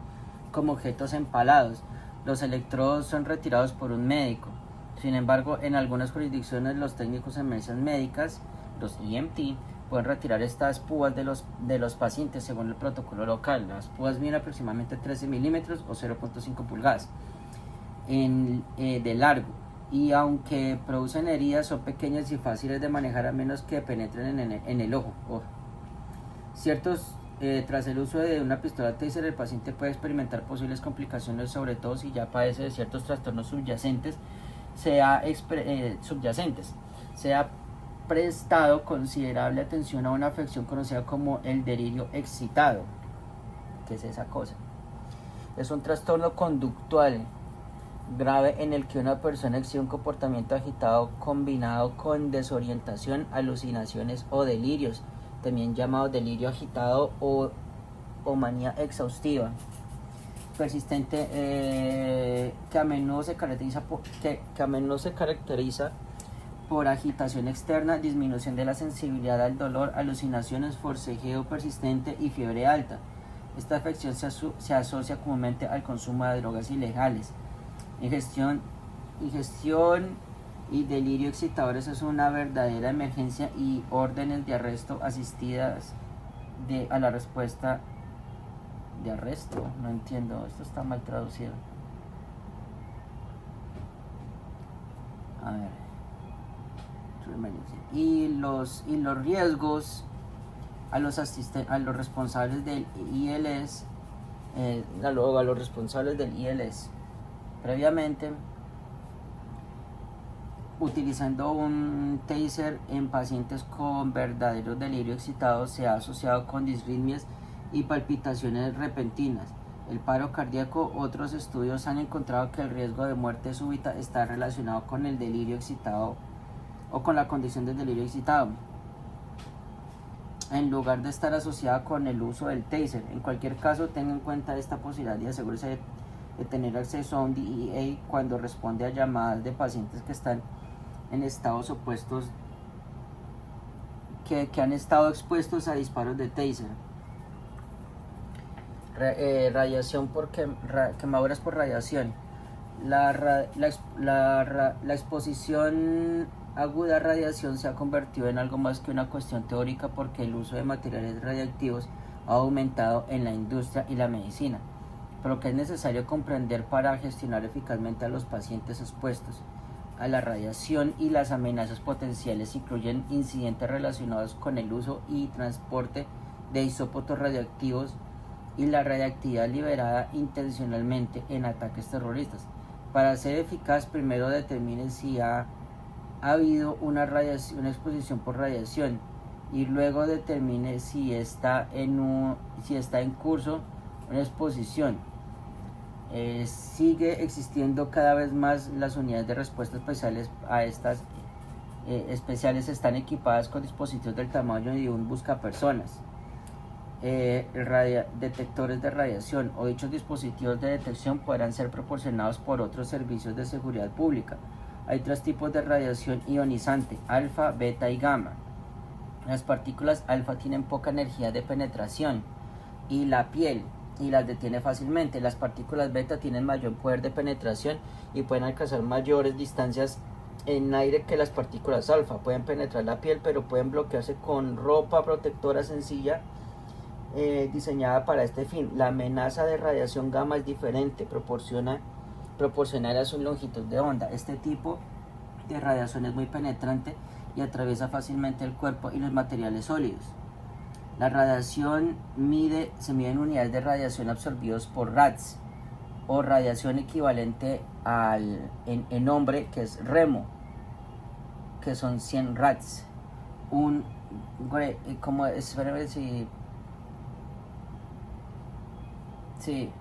como objetos empalados. Los electrodos son retirados por un médico. Sin embargo, en algunas jurisdicciones los técnicos en emergencias médicas, los EMT, pueden retirar estas púas de los pacientes según el protocolo local. Las púas miden aproximadamente 13 milímetros o 0.5 pulgadas de largo, y aunque producen heridas, son pequeñas y fáciles de manejar a menos que penetren en el ojo. Tras el uso de una pistola taser, el paciente puede experimentar posibles complicaciones, sobre todo si ya padece de ciertos trastornos subyacentes. Se ha prestado considerable atención a una afección conocida como el delirio excitado. ¿Qué es esa cosa? Es un trastorno conductual grave en el que una persona exhibe un comportamiento agitado combinado con desorientación, alucinaciones o delirios, también llamado delirio agitado o manía exhaustiva persistente, que a menudo se caracteriza por agitación externa, disminución de la sensibilidad al dolor, alucinaciones, forcejeo persistente y fiebre alta. Esta afección se asocia comúnmente al consumo de drogas ilegales. Ingestión y delirio excitadores es una verdadera emergencia, y órdenes de arresto asistidas a la respuesta de arresto. No entiendo, esto está mal traducido. A ver. Y los riesgos a los responsables del ILS, a los responsables del ILS. Previamente, utilizando un taser en pacientes con verdadero delirio excitado se ha asociado con disritmias y palpitaciones repentinas, el paro cardíaco. Otros estudios han encontrado que el riesgo de muerte súbita está relacionado con el delirio excitado o con la condición del delirio excitado, en lugar de estar asociada con el uso del taser. En cualquier caso, tenga en cuenta esta posibilidad y asegúrese de tener acceso a un DEA cuando responde a llamadas de pacientes que están en estados opuestos, que han estado expuestos a disparos de taser. Radiación quemaduras por radiación. La exposición aguda a radiación se ha convertido en algo más que una cuestión teórica, porque el uso de materiales radiactivos ha aumentado en la industria y la medicina, por lo que es necesario comprender para gestionar eficazmente a los pacientes expuestos a la radiación, y las amenazas potenciales incluyen incidentes relacionados con el uso y transporte de isótopos radiactivos y la radiactividad liberada intencionalmente en ataques terroristas. Para ser eficaz, primero determine si ha habido una exposición por radiación, y luego determine si está en curso una exposición. Sigue existiendo cada vez más. Las unidades de respuesta especiales están equipadas con dispositivos del tamaño de un buscapersonas. detectores de radiación o dichos dispositivos de detección podrán ser proporcionados por otros servicios de seguridad pública. Hay tres tipos de radiación ionizante: alfa, beta y gamma. Las partículas alfa tienen poca energía de penetración y la piel y las detiene fácilmente. Las partículas beta tienen mayor poder de penetración y pueden alcanzar mayores distancias en aire que las partículas alfa. Pueden penetrar la piel, pero pueden bloquearse con ropa protectora sencilla diseñada para este fin. La amenaza de radiación gamma es diferente, proporcional a su longitud de onda. Este tipo de radiación es muy penetrante y atraviesa fácilmente el cuerpo y los materiales sólidos. La radiación se mide en unidades de radiación absorbidos por rads, o radiación equivalente en hombre, que es remo, que son 100 rads. Espérame si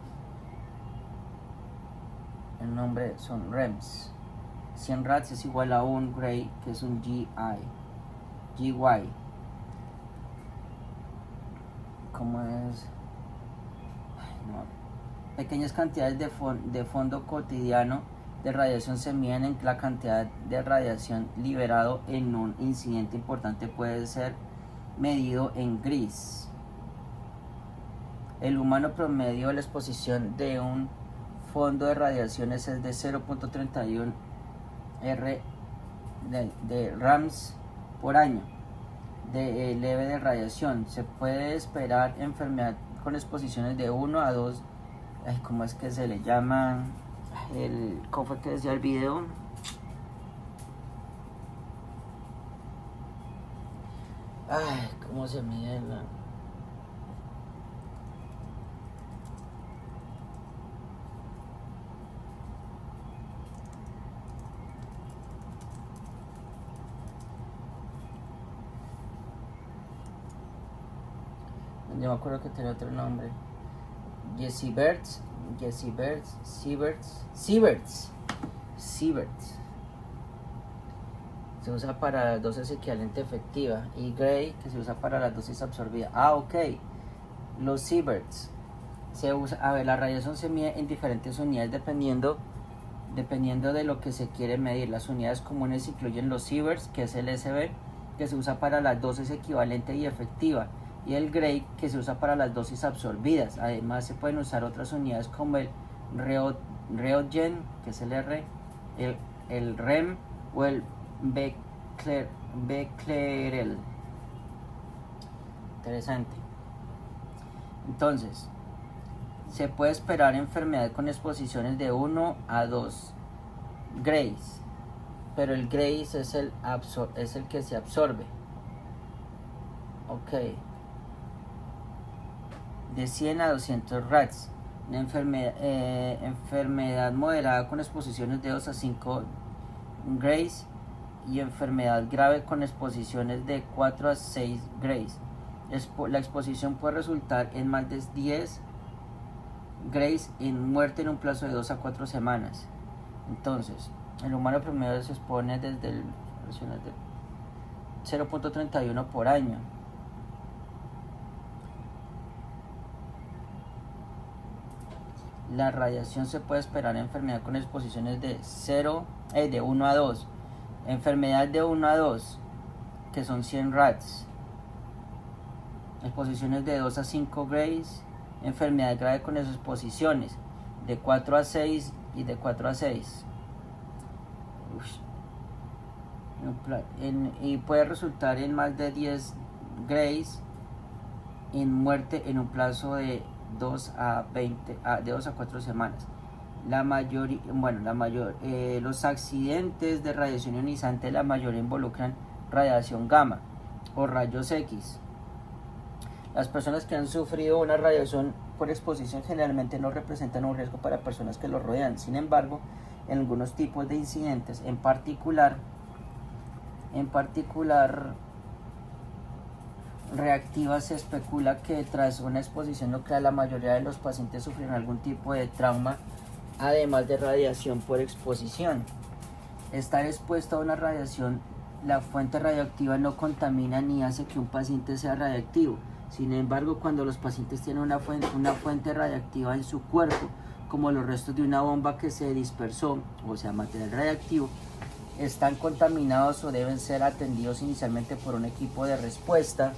el nombre son rems. 100 rads es igual a un gray, que es un GY. ¿Cómo es? No. Pequeñas cantidades de fondo cotidiano de radiación se miden en la cantidad de radiación liberado en un incidente importante. Puede ser medido en gris. El humano promedio de la exposición de un fondo de radiaciones es de 0.31 R de rams por año de leve de radiación. Se puede esperar enfermedad con exposiciones de 1 a 2. ¿Cómo es que se le llama? ¿Cómo fue que decía el video? ¿Cómo se mide la...? Yo me acuerdo que tenía otro nombre. Sieverts. Se usa para la dosis equivalente efectiva. Y Gray, que se usa para la dosis absorbida. Ok. Los Sieverts se usa. A ver, la radiación se mide en diferentes unidades dependiendo de lo que se quiere medir. Las unidades comunes incluyen los Sieverts, que es el SB, que se usa para la dosis equivalente y efectiva, y el Gray, que se usa para las dosis absorbidas. Además se pueden usar otras unidades como el Röntgen, que es el R, el REM o el Becquerel. Interesante. Entonces, se puede esperar enfermedad con exposiciones de 1 a 2 Grays, pero el Grays es el que se absorbe. Ok. De 100 a 200 rads. Una enfermedad moderada con exposiciones de 2 a 5 Grays, y enfermedad grave con exposiciones de 4 a 6 Grays. La exposición puede resultar en más de 10 Grays en muerte en un plazo de 2 a 4 semanas. Entonces, el humano promedio se expone desde el 0.31 por año. La radiación se puede esperar en enfermedad con exposiciones de 1 a 2. Enfermedad de 1 a 2, que son 100 rads. Exposiciones de 2 a 5 Grays. Enfermedad grave con esas exposiciones de 4 a 6 y de 4 a 6. Y puede resultar en más de 10 Grays en muerte en un plazo de 2 a 4 semanas. Los accidentes de radiación ionizante, la mayoría involucran radiación gamma o rayos X. Las personas que han sufrido una radiación por exposición generalmente no representan un riesgo para personas que los rodean. Sin embargo, en algunos tipos de incidentes, en particular reactivas, se especula que tras una exposición nuclear la mayoría de los pacientes sufrieron algún tipo de trauma, además de radiación por exposición. Estar expuesto a una radiación, la fuente radioactiva no contamina ni hace que un paciente sea radiactivo. Sin embargo, cuando los pacientes tienen una fuente radiactiva en su cuerpo, como los restos de una bomba que se dispersó, o sea, material radiactivo, están contaminados o deben ser atendidos inicialmente por un equipo de respuesta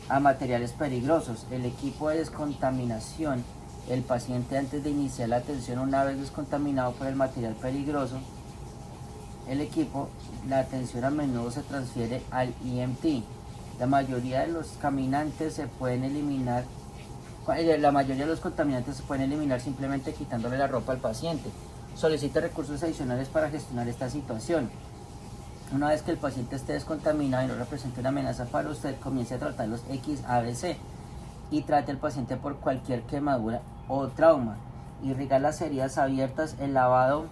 a materiales peligrosos. El equipo de descontaminación, el paciente antes de iniciar la atención, una vez descontaminado por el material peligroso, el equipo, la atención a menudo se transfiere al EMT. La mayoría de los caminantes se pueden eliminar, la mayoría de los contaminantes se pueden eliminar simplemente quitándole la ropa al paciente. Solicita recursos adicionales para gestionar esta situación. Una vez que el paciente esté descontaminado y no represente una amenaza para usted, comience a tratar los XABC y trate al paciente por cualquier quemadura o trauma. Irrigar las heridas abiertas. El lavado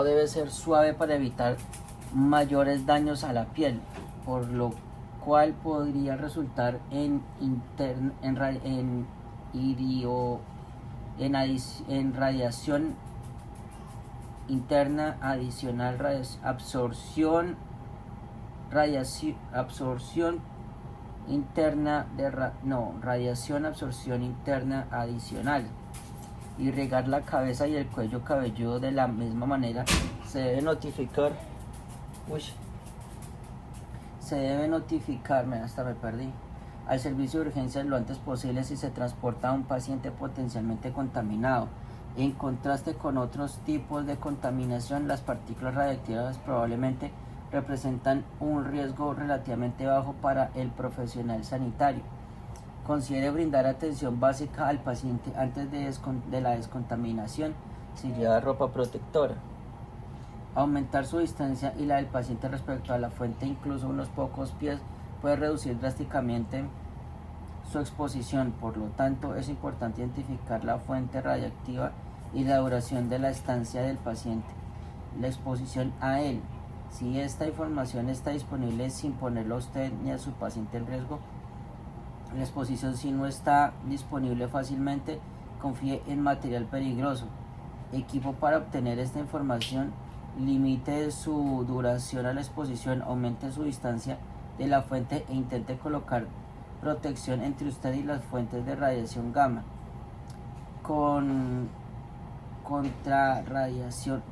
debe ser suave para evitar mayores daños a la piel, por lo cual podría resultar en radiación interna adicional, absorción interna adicional. Irrigar la cabeza y el cuello cabelludo de la misma manera. Se debe notificar al servicio de urgencias lo antes posible si se transporta a un paciente potencialmente contaminado. En contraste con otros tipos de contaminación, las partículas radiactivas probablemente representan un riesgo relativamente bajo para el profesional sanitario. Considere brindar atención básica al paciente antes de la descontaminación si lleva ropa protectora. Aumentar su distancia y la del paciente respecto a la fuente, incluso unos pocos pies, puede reducir drásticamente su exposición. Por lo tanto, es importante identificar la fuente radiactiva y la duración de la estancia del paciente, la exposición a él. Si esta información está disponible sin ponerlo a usted ni a su paciente en riesgo, la exposición si no está disponible fácilmente, confíe en material peligroso. Equipo para obtener esta información. Limite su duración a la exposición, aumente su distancia de la fuente e intente colocar protección entre usted y las fuentes de radiación gamma. Contra radiación,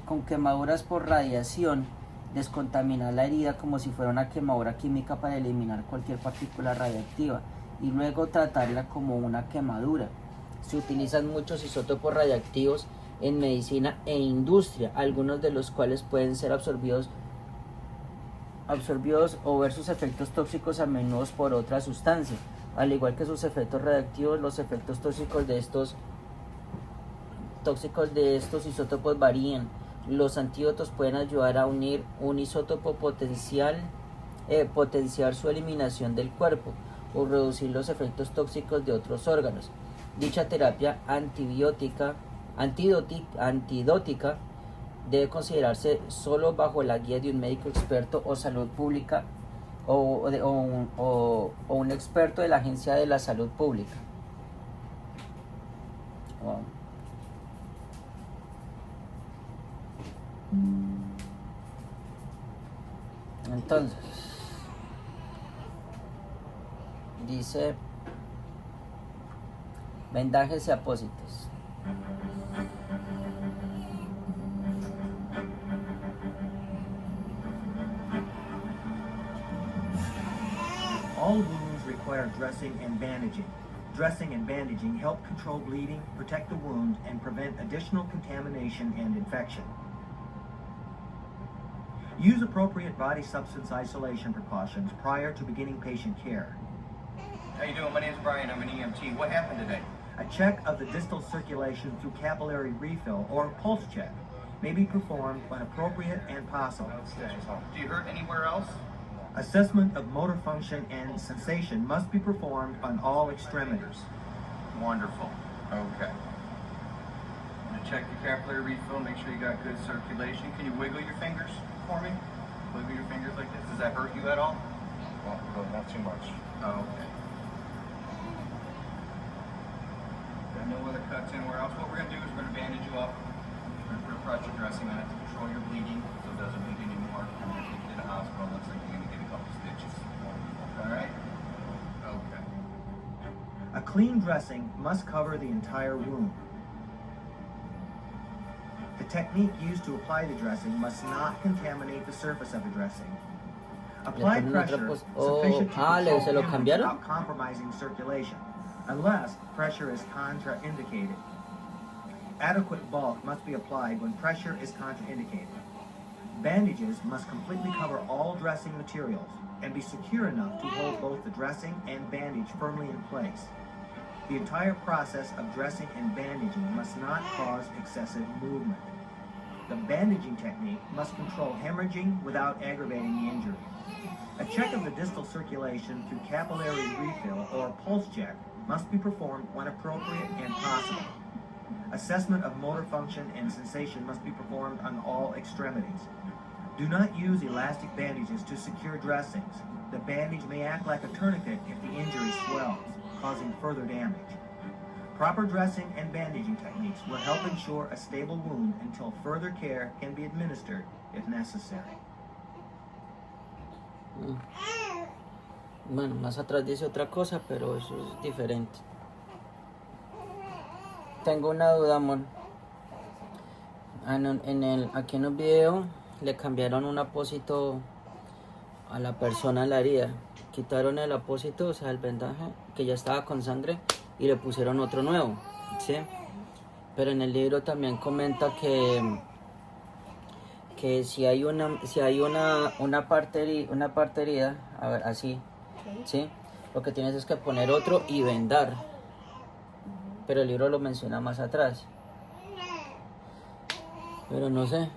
con quemaduras por radiación, descontaminar la herida como si fuera una quemadura química para eliminar cualquier partícula radiactiva y luego tratarla como una quemadura. Se utilizan muchos isótopos radiactivos en medicina e industria, algunos de los cuales pueden ser absorbidos o ver sus efectos tóxicos a menudo por otras sustancias. Al igual que sus efectos radiactivos, los efectos tóxicos de estos isótopos varían. Los antídotos pueden ayudar a unir un isótopo potenciar su eliminación del cuerpo o reducir los efectos tóxicos de otros órganos. Dicha terapia antidótica debe considerarse solo bajo la guía de un médico experto o salud pública o un experto de la Agencia de la Salud Pública. Wow. Entonces, dice vendajes y apósitos. All wounds require dressing and bandaging. Dressing and bandaging help control bleeding, protect the wound, and prevent additional contamination and infection. Use appropriate body substance isolation precautions prior to beginning patient care. How you doing? My name is Brian. I'm an EMT. What happened today? A check of the distal circulation through capillary refill or pulse check may be performed when appropriate and possible. Okay. Do you hurt anywhere else? Assessment of motor function and sensation must be performed on all extremities. Wonderful. Okay. I'm going to check your capillary refill, make sure you got good circulation. Can you wiggle your fingers for me? Wiggle your fingers like this. Does that hurt you at all? No, not too much. Oh, okay. Got no other cuts anywhere else. What we're going to do is we're going to bandage you up. We're going to put a pressure dressing on it to control your bleeding so it doesn't bleed anymore. We're going to take you to the hospital. Looks like you're going to get a couple Clean dressing must cover the entire wound. The technique used to apply the dressing must not contaminate the surface of the dressing. Apply ponen otra pressure pos- sufficient to se lo control hemorrhage cambiaron. without compromising circulation, unless pressure is contraindicated. Adequate bulk must be applied when pressure is contraindicated. Bandages must completely cover all dressing materials and be secure enough to hold both the dressing and bandage firmly in place. The entire process of dressing and bandaging must not cause excessive movement. The bandaging technique must control hemorrhaging without aggravating the injury. A check of the distal circulation through capillary refill or pulse check must be performed when appropriate and possible. Assessment of motor function and sensation must be performed on all extremities. Do not use elastic bandages to secure dressings. The bandage may act like a tourniquet if the injury swells, causing further damage. Proper dressing and bandaging techniques will help ensure a stable wound until further care can be administered if necessary. Bueno, más atrás dice otra cosa, pero eso es diferente. Tengo una duda, amor. Aquí en el video le cambiaron un apósito a la persona en la herida. Quitaron el apósito, o sea, el vendaje, que ya estaba con sangre, y le pusieron otro nuevo, ¿sí? Pero en el libro también comenta que si hay una parte herida, a ver, así, ¿sí? Lo que tienes es que poner otro y vendar. Pero el libro lo menciona más atrás. Pero no sé.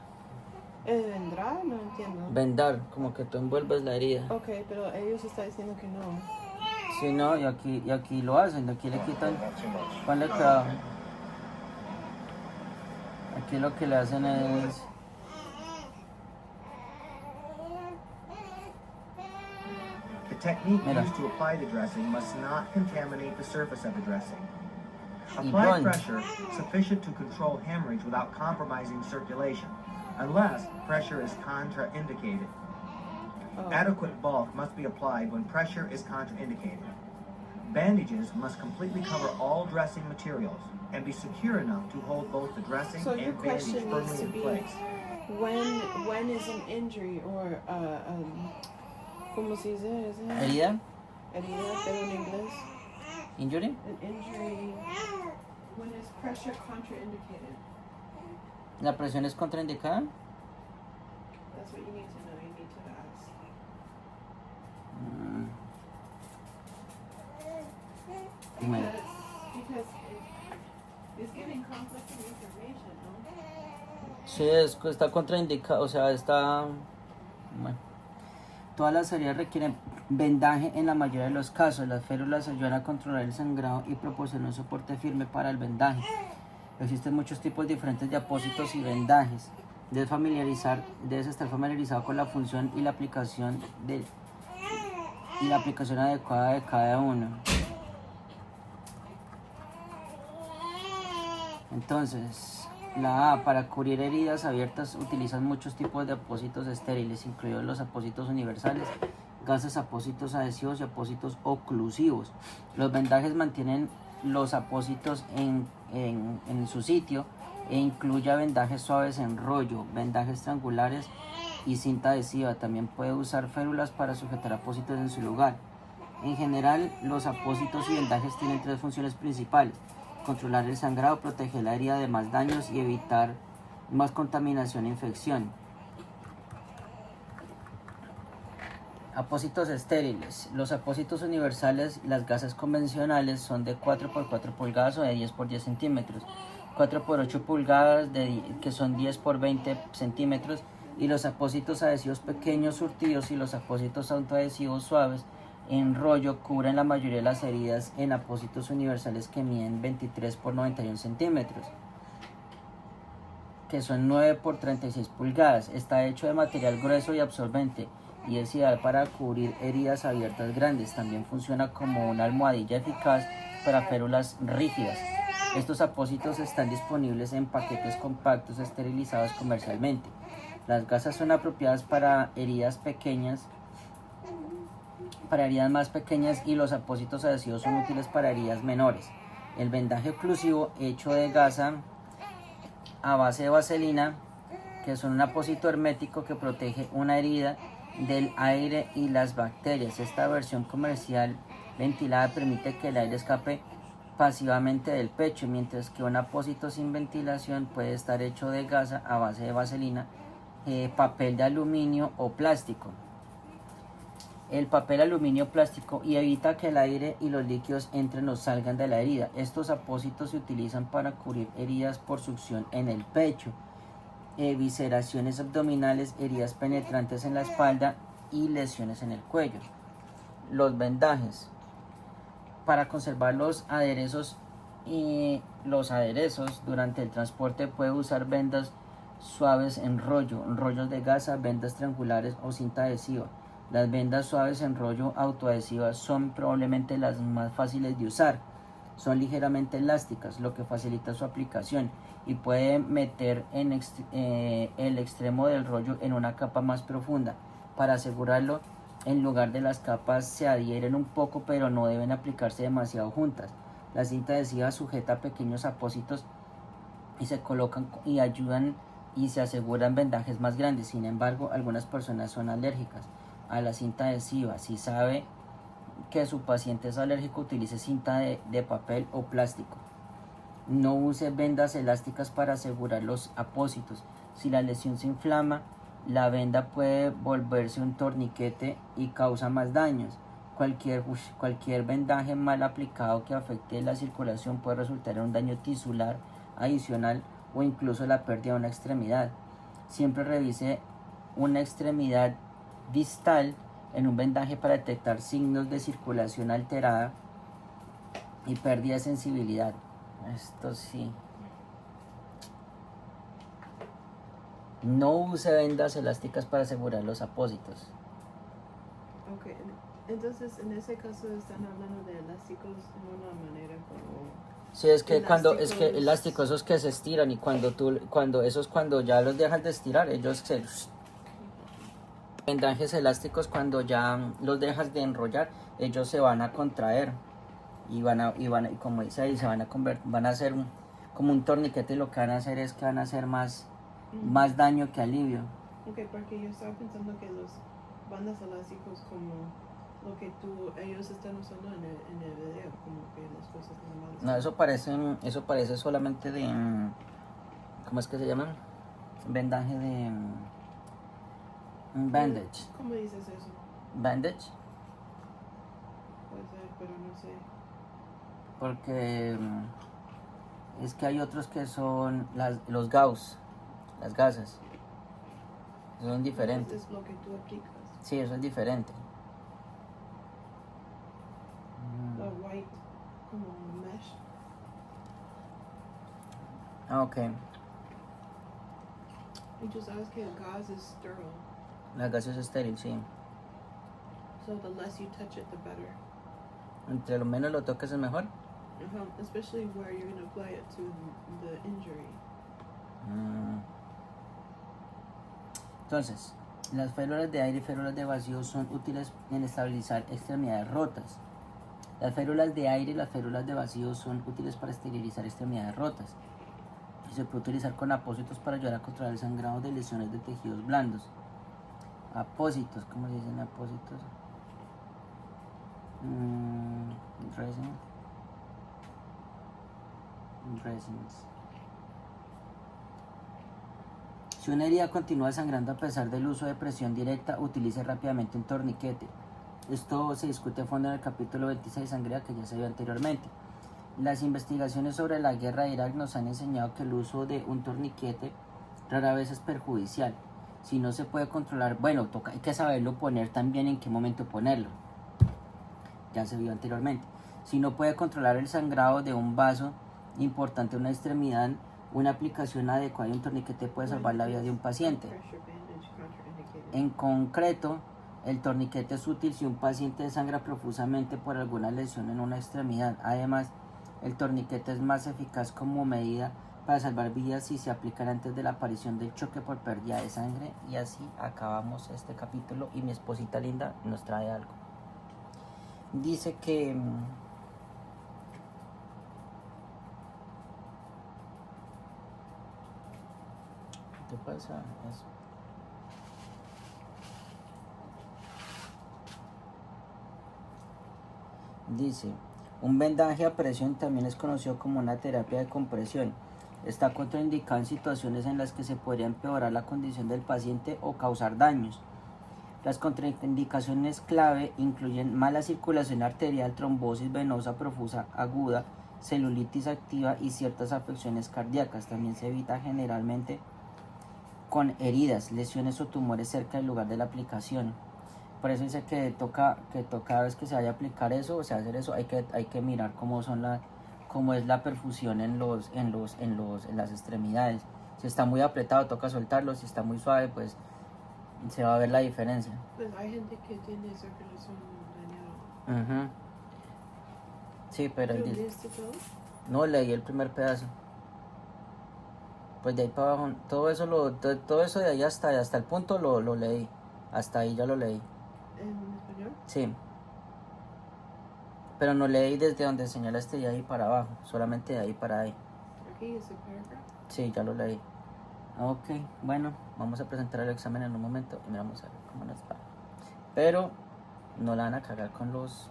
¿Vendrá? No entiendo. Vendar, como que tú envuelves la herida. Ok, pero ellos están diciendo que no. Si no, y aquí lo hacen, aquí le quitan. Not too much. Ponle cuidado. Aquí lo que le hacen es. The technique Mira. used to apply the dressing must not contaminate the surface of the dressing. Y Apply pon. pressure sufficient to control hemorrhage without compromising circulation, unless pressure is contraindicated. Oh. Adequate bulk must be applied when pressure is contraindicated. Bandages must completely cover all dressing materials and be secure enough to hold both the dressing So your and bandage question needs firmly to in be place. when is an injury or ¿cómo se dice? ¿Es Herida, herida, pero en inglés? injury. An injury. When is pressure contraindicated? La presión es contraindicada. That's what you need to know. You need to ask. Mm. Bueno, Because it's giving conflicting information, no? sí, está contraindicado, o sea, está. Bueno. Todas las heridas requieren vendaje en la mayoría de los casos. Las férulas ayudan a controlar el sangrado y proporcionan un soporte firme para el vendaje. Existen muchos tipos diferentes de apósitos y vendajes. Debes estar familiarizado con la función y la aplicación adecuada de cada uno. Entonces, la A, para cubrir heridas abiertas utilizan muchos tipos de apósitos estériles, incluidos los apósitos universales, gases apósitos adhesivos y apósitos oclusivos. Los vendajes mantienen los apósitos en su sitio e incluye vendajes suaves en rollo, vendajes triangulares y cinta adhesiva. También puede usar férulas para sujetar apósitos en su lugar. En general, los apósitos y vendajes tienen tres funciones principales: controlar el sangrado, proteger la herida de más daños y evitar más contaminación e infección. Apósitos estériles. Los apósitos universales, las gasas convencionales, son de 4 por 4 pulgadas o de 10 por 10 centímetros, 4 por 8 pulgadas que son 10 por 20 centímetros, y los apósitos adhesivos pequeños surtidos y los apósitos autoadhesivos suaves en rollo cubren la mayoría de las heridas en apósitos universales que miden 23 por 91 centímetros, que son 9 por 36 pulgadas. Está hecho de material grueso y absorbente y es ideal para cubrir heridas abiertas grandes. También funciona como una almohadilla eficaz para férulas rígidas. Estos apósitos están disponibles en paquetes compactos esterilizados comercialmente. Las gasas son apropiadas para heridas pequeñas para heridas más pequeñas y los apósitos adhesivos son útiles para heridas menores. El vendaje oclusivo hecho de gasa a base de vaselina, que es un apósito hermético que protege una herida del aire y las bacterias. Esta versión comercial ventilada permite que el aire escape pasivamente del pecho, mientras que un apósito sin ventilación puede estar hecho de gasa a base de vaselina, papel de aluminio o plástico. El papel aluminio plástico y evita que el aire y los líquidos entren o salgan de la herida. Estos apósitos se utilizan para cubrir heridas por succión en el pecho, visceraciones abdominales, heridas penetrantes en la espalda y lesiones en el cuello. Los vendajes. Para conservar los aderezos durante el transporte puede usar vendas suaves en rollo, rollos de gasa, vendas triangulares o cinta adhesiva. Las vendas suaves en rollo autoadhesivas son probablemente las más fáciles de usar. Son ligeramente elásticas, lo que facilita su aplicación, y puede meter el extremo del rollo en una capa más profunda. Para asegurarlo, en lugar de las capas se adhieren un poco, pero no deben aplicarse demasiado juntas. La cinta adhesiva sujeta pequeños apósitos y se colocan y ayudan y se aseguran vendajes más grandes. Sin embargo, algunas personas son alérgicas a la cinta adhesiva. Si sabe que su paciente es alérgico, utilice cinta de papel o plástico. No use vendas elásticas para asegurar los apósitos. Si la lesión se inflama, la venda puede volverse un torniquete y causa más daños. Cualquier vendaje mal aplicado que afecte la circulación puede resultar en un daño tisular adicional o incluso la pérdida de una extremidad. Siempre revise una extremidad distal en un vendaje para detectar signos de circulación alterada y pérdida de sensibilidad. Esto sí. No use vendas elásticas para asegurar los apósitos. Ok, entonces en ese caso están hablando de elásticos en una manera como... Sí, es que Elásticos. elásticos esos que se estiran, y cuando ya los dejas de estirar, ellos se vendajes elásticos, cuando ya los dejas de enrollar, ellos se van a contraer y como dice ahí, van a hacer como un torniquete, y lo que van a hacer es que van a hacer más daño que alivio. Ok, porque yo estaba pensando que los bandas elásticos como lo que ellos están usando en el video, como que las cosas normales. No, eso parece solamente de, ¿cómo es que se llaman? Vendaje de un bandage. ¿Cómo dices eso? Bandage, Puede ser, pero no sé. porque es que hay otros que son los gauss, las gasas. Son diferentes. Es lo que tú aplicas. Sí, eso es diferente. La white, como mesh. Ok, Y tú sabes que el gas es sterile. la gasa es estéril, sí. So the less you touch it, the better. Entre lo menos lo toques es mejor. Especially where you're going to apply it to the injury. Entonces, las férulas de aire y férulas de vacío son útiles en estabilizar extremidades rotas. Las férulas de aire y las férulas de vacío son útiles para esterilizar extremidades rotas. Y se puede utilizar con apósitos para ayudar a controlar el sangrado de lesiones de tejidos blandos. Apósitos, ¿cómo se dicen apósitos? Resins. Si una herida continúa sangrando a pesar del uso de presión directa, utilice rápidamente un torniquete. Esto se discute a fondo en el capítulo 26 de sangría, que ya se vio anteriormente. Las investigaciones sobre la guerra de Irak nos han enseñado que el uso de un torniquete rara vez es perjudicial. Si no se puede controlar, hay que saberlo poner también, en qué momento ponerlo. Ya se vio anteriormente. Si no puede controlar el sangrado de un vaso importante en una extremidad, una aplicación adecuada de un torniquete puede salvar la vida de un paciente. En concreto, el torniquete es útil si un paciente sangra profusamente por alguna lesión en una extremidad. Además, el torniquete es más eficaz como medida para salvar vidas si se aplican antes de la aparición del choque por pérdida de sangre. Y así acabamos este capítulo, y mi esposita linda nos trae algo. Dice que ¿qué pasa? Eso. Dice, un vendaje a presión también es conocido como una terapia de compresión. Está contraindicado en situaciones en las que se podría empeorar la condición del paciente o causar daños. Las contraindicaciones clave incluyen mala circulación arterial, trombosis venosa profusa aguda, celulitis activa y ciertas afecciones cardíacas. También se evita generalmente con heridas, lesiones o tumores cerca del lugar de la aplicación. Por eso dice que cada vez que se vaya a aplicar eso, o sea, hacer eso, hay que mirar cómo es la perfusión en las extremidades. Si está muy apretado, toca soltarlo. Si está muy suave, pues se va a ver la diferencia. Pues hay gente que tiene circulación dañada. Sí, pero ¿Lo leíste todo? no leí el primer pedazo. Pues de ahí para abajo, todo eso de ahí hasta el punto lo leí. Hasta ahí ya lo leí. ¿En español? Sí. Pero no leí desde donde señalaste de ahí para abajo, solamente de ahí para ahí. Aquí es el paragraph. Sí, ya lo leí. Ok, bueno, vamos a presentar el examen en un momento y miramos a ver cómo nos va. Pero no la van a cagar con los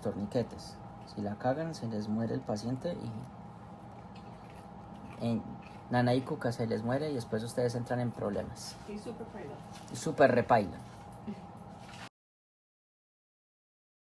torniquetes. Si la cagan, se les muere el paciente y Nana y Cuca se les muere y después ustedes entran en problemas. Y super paila. Súper repaila.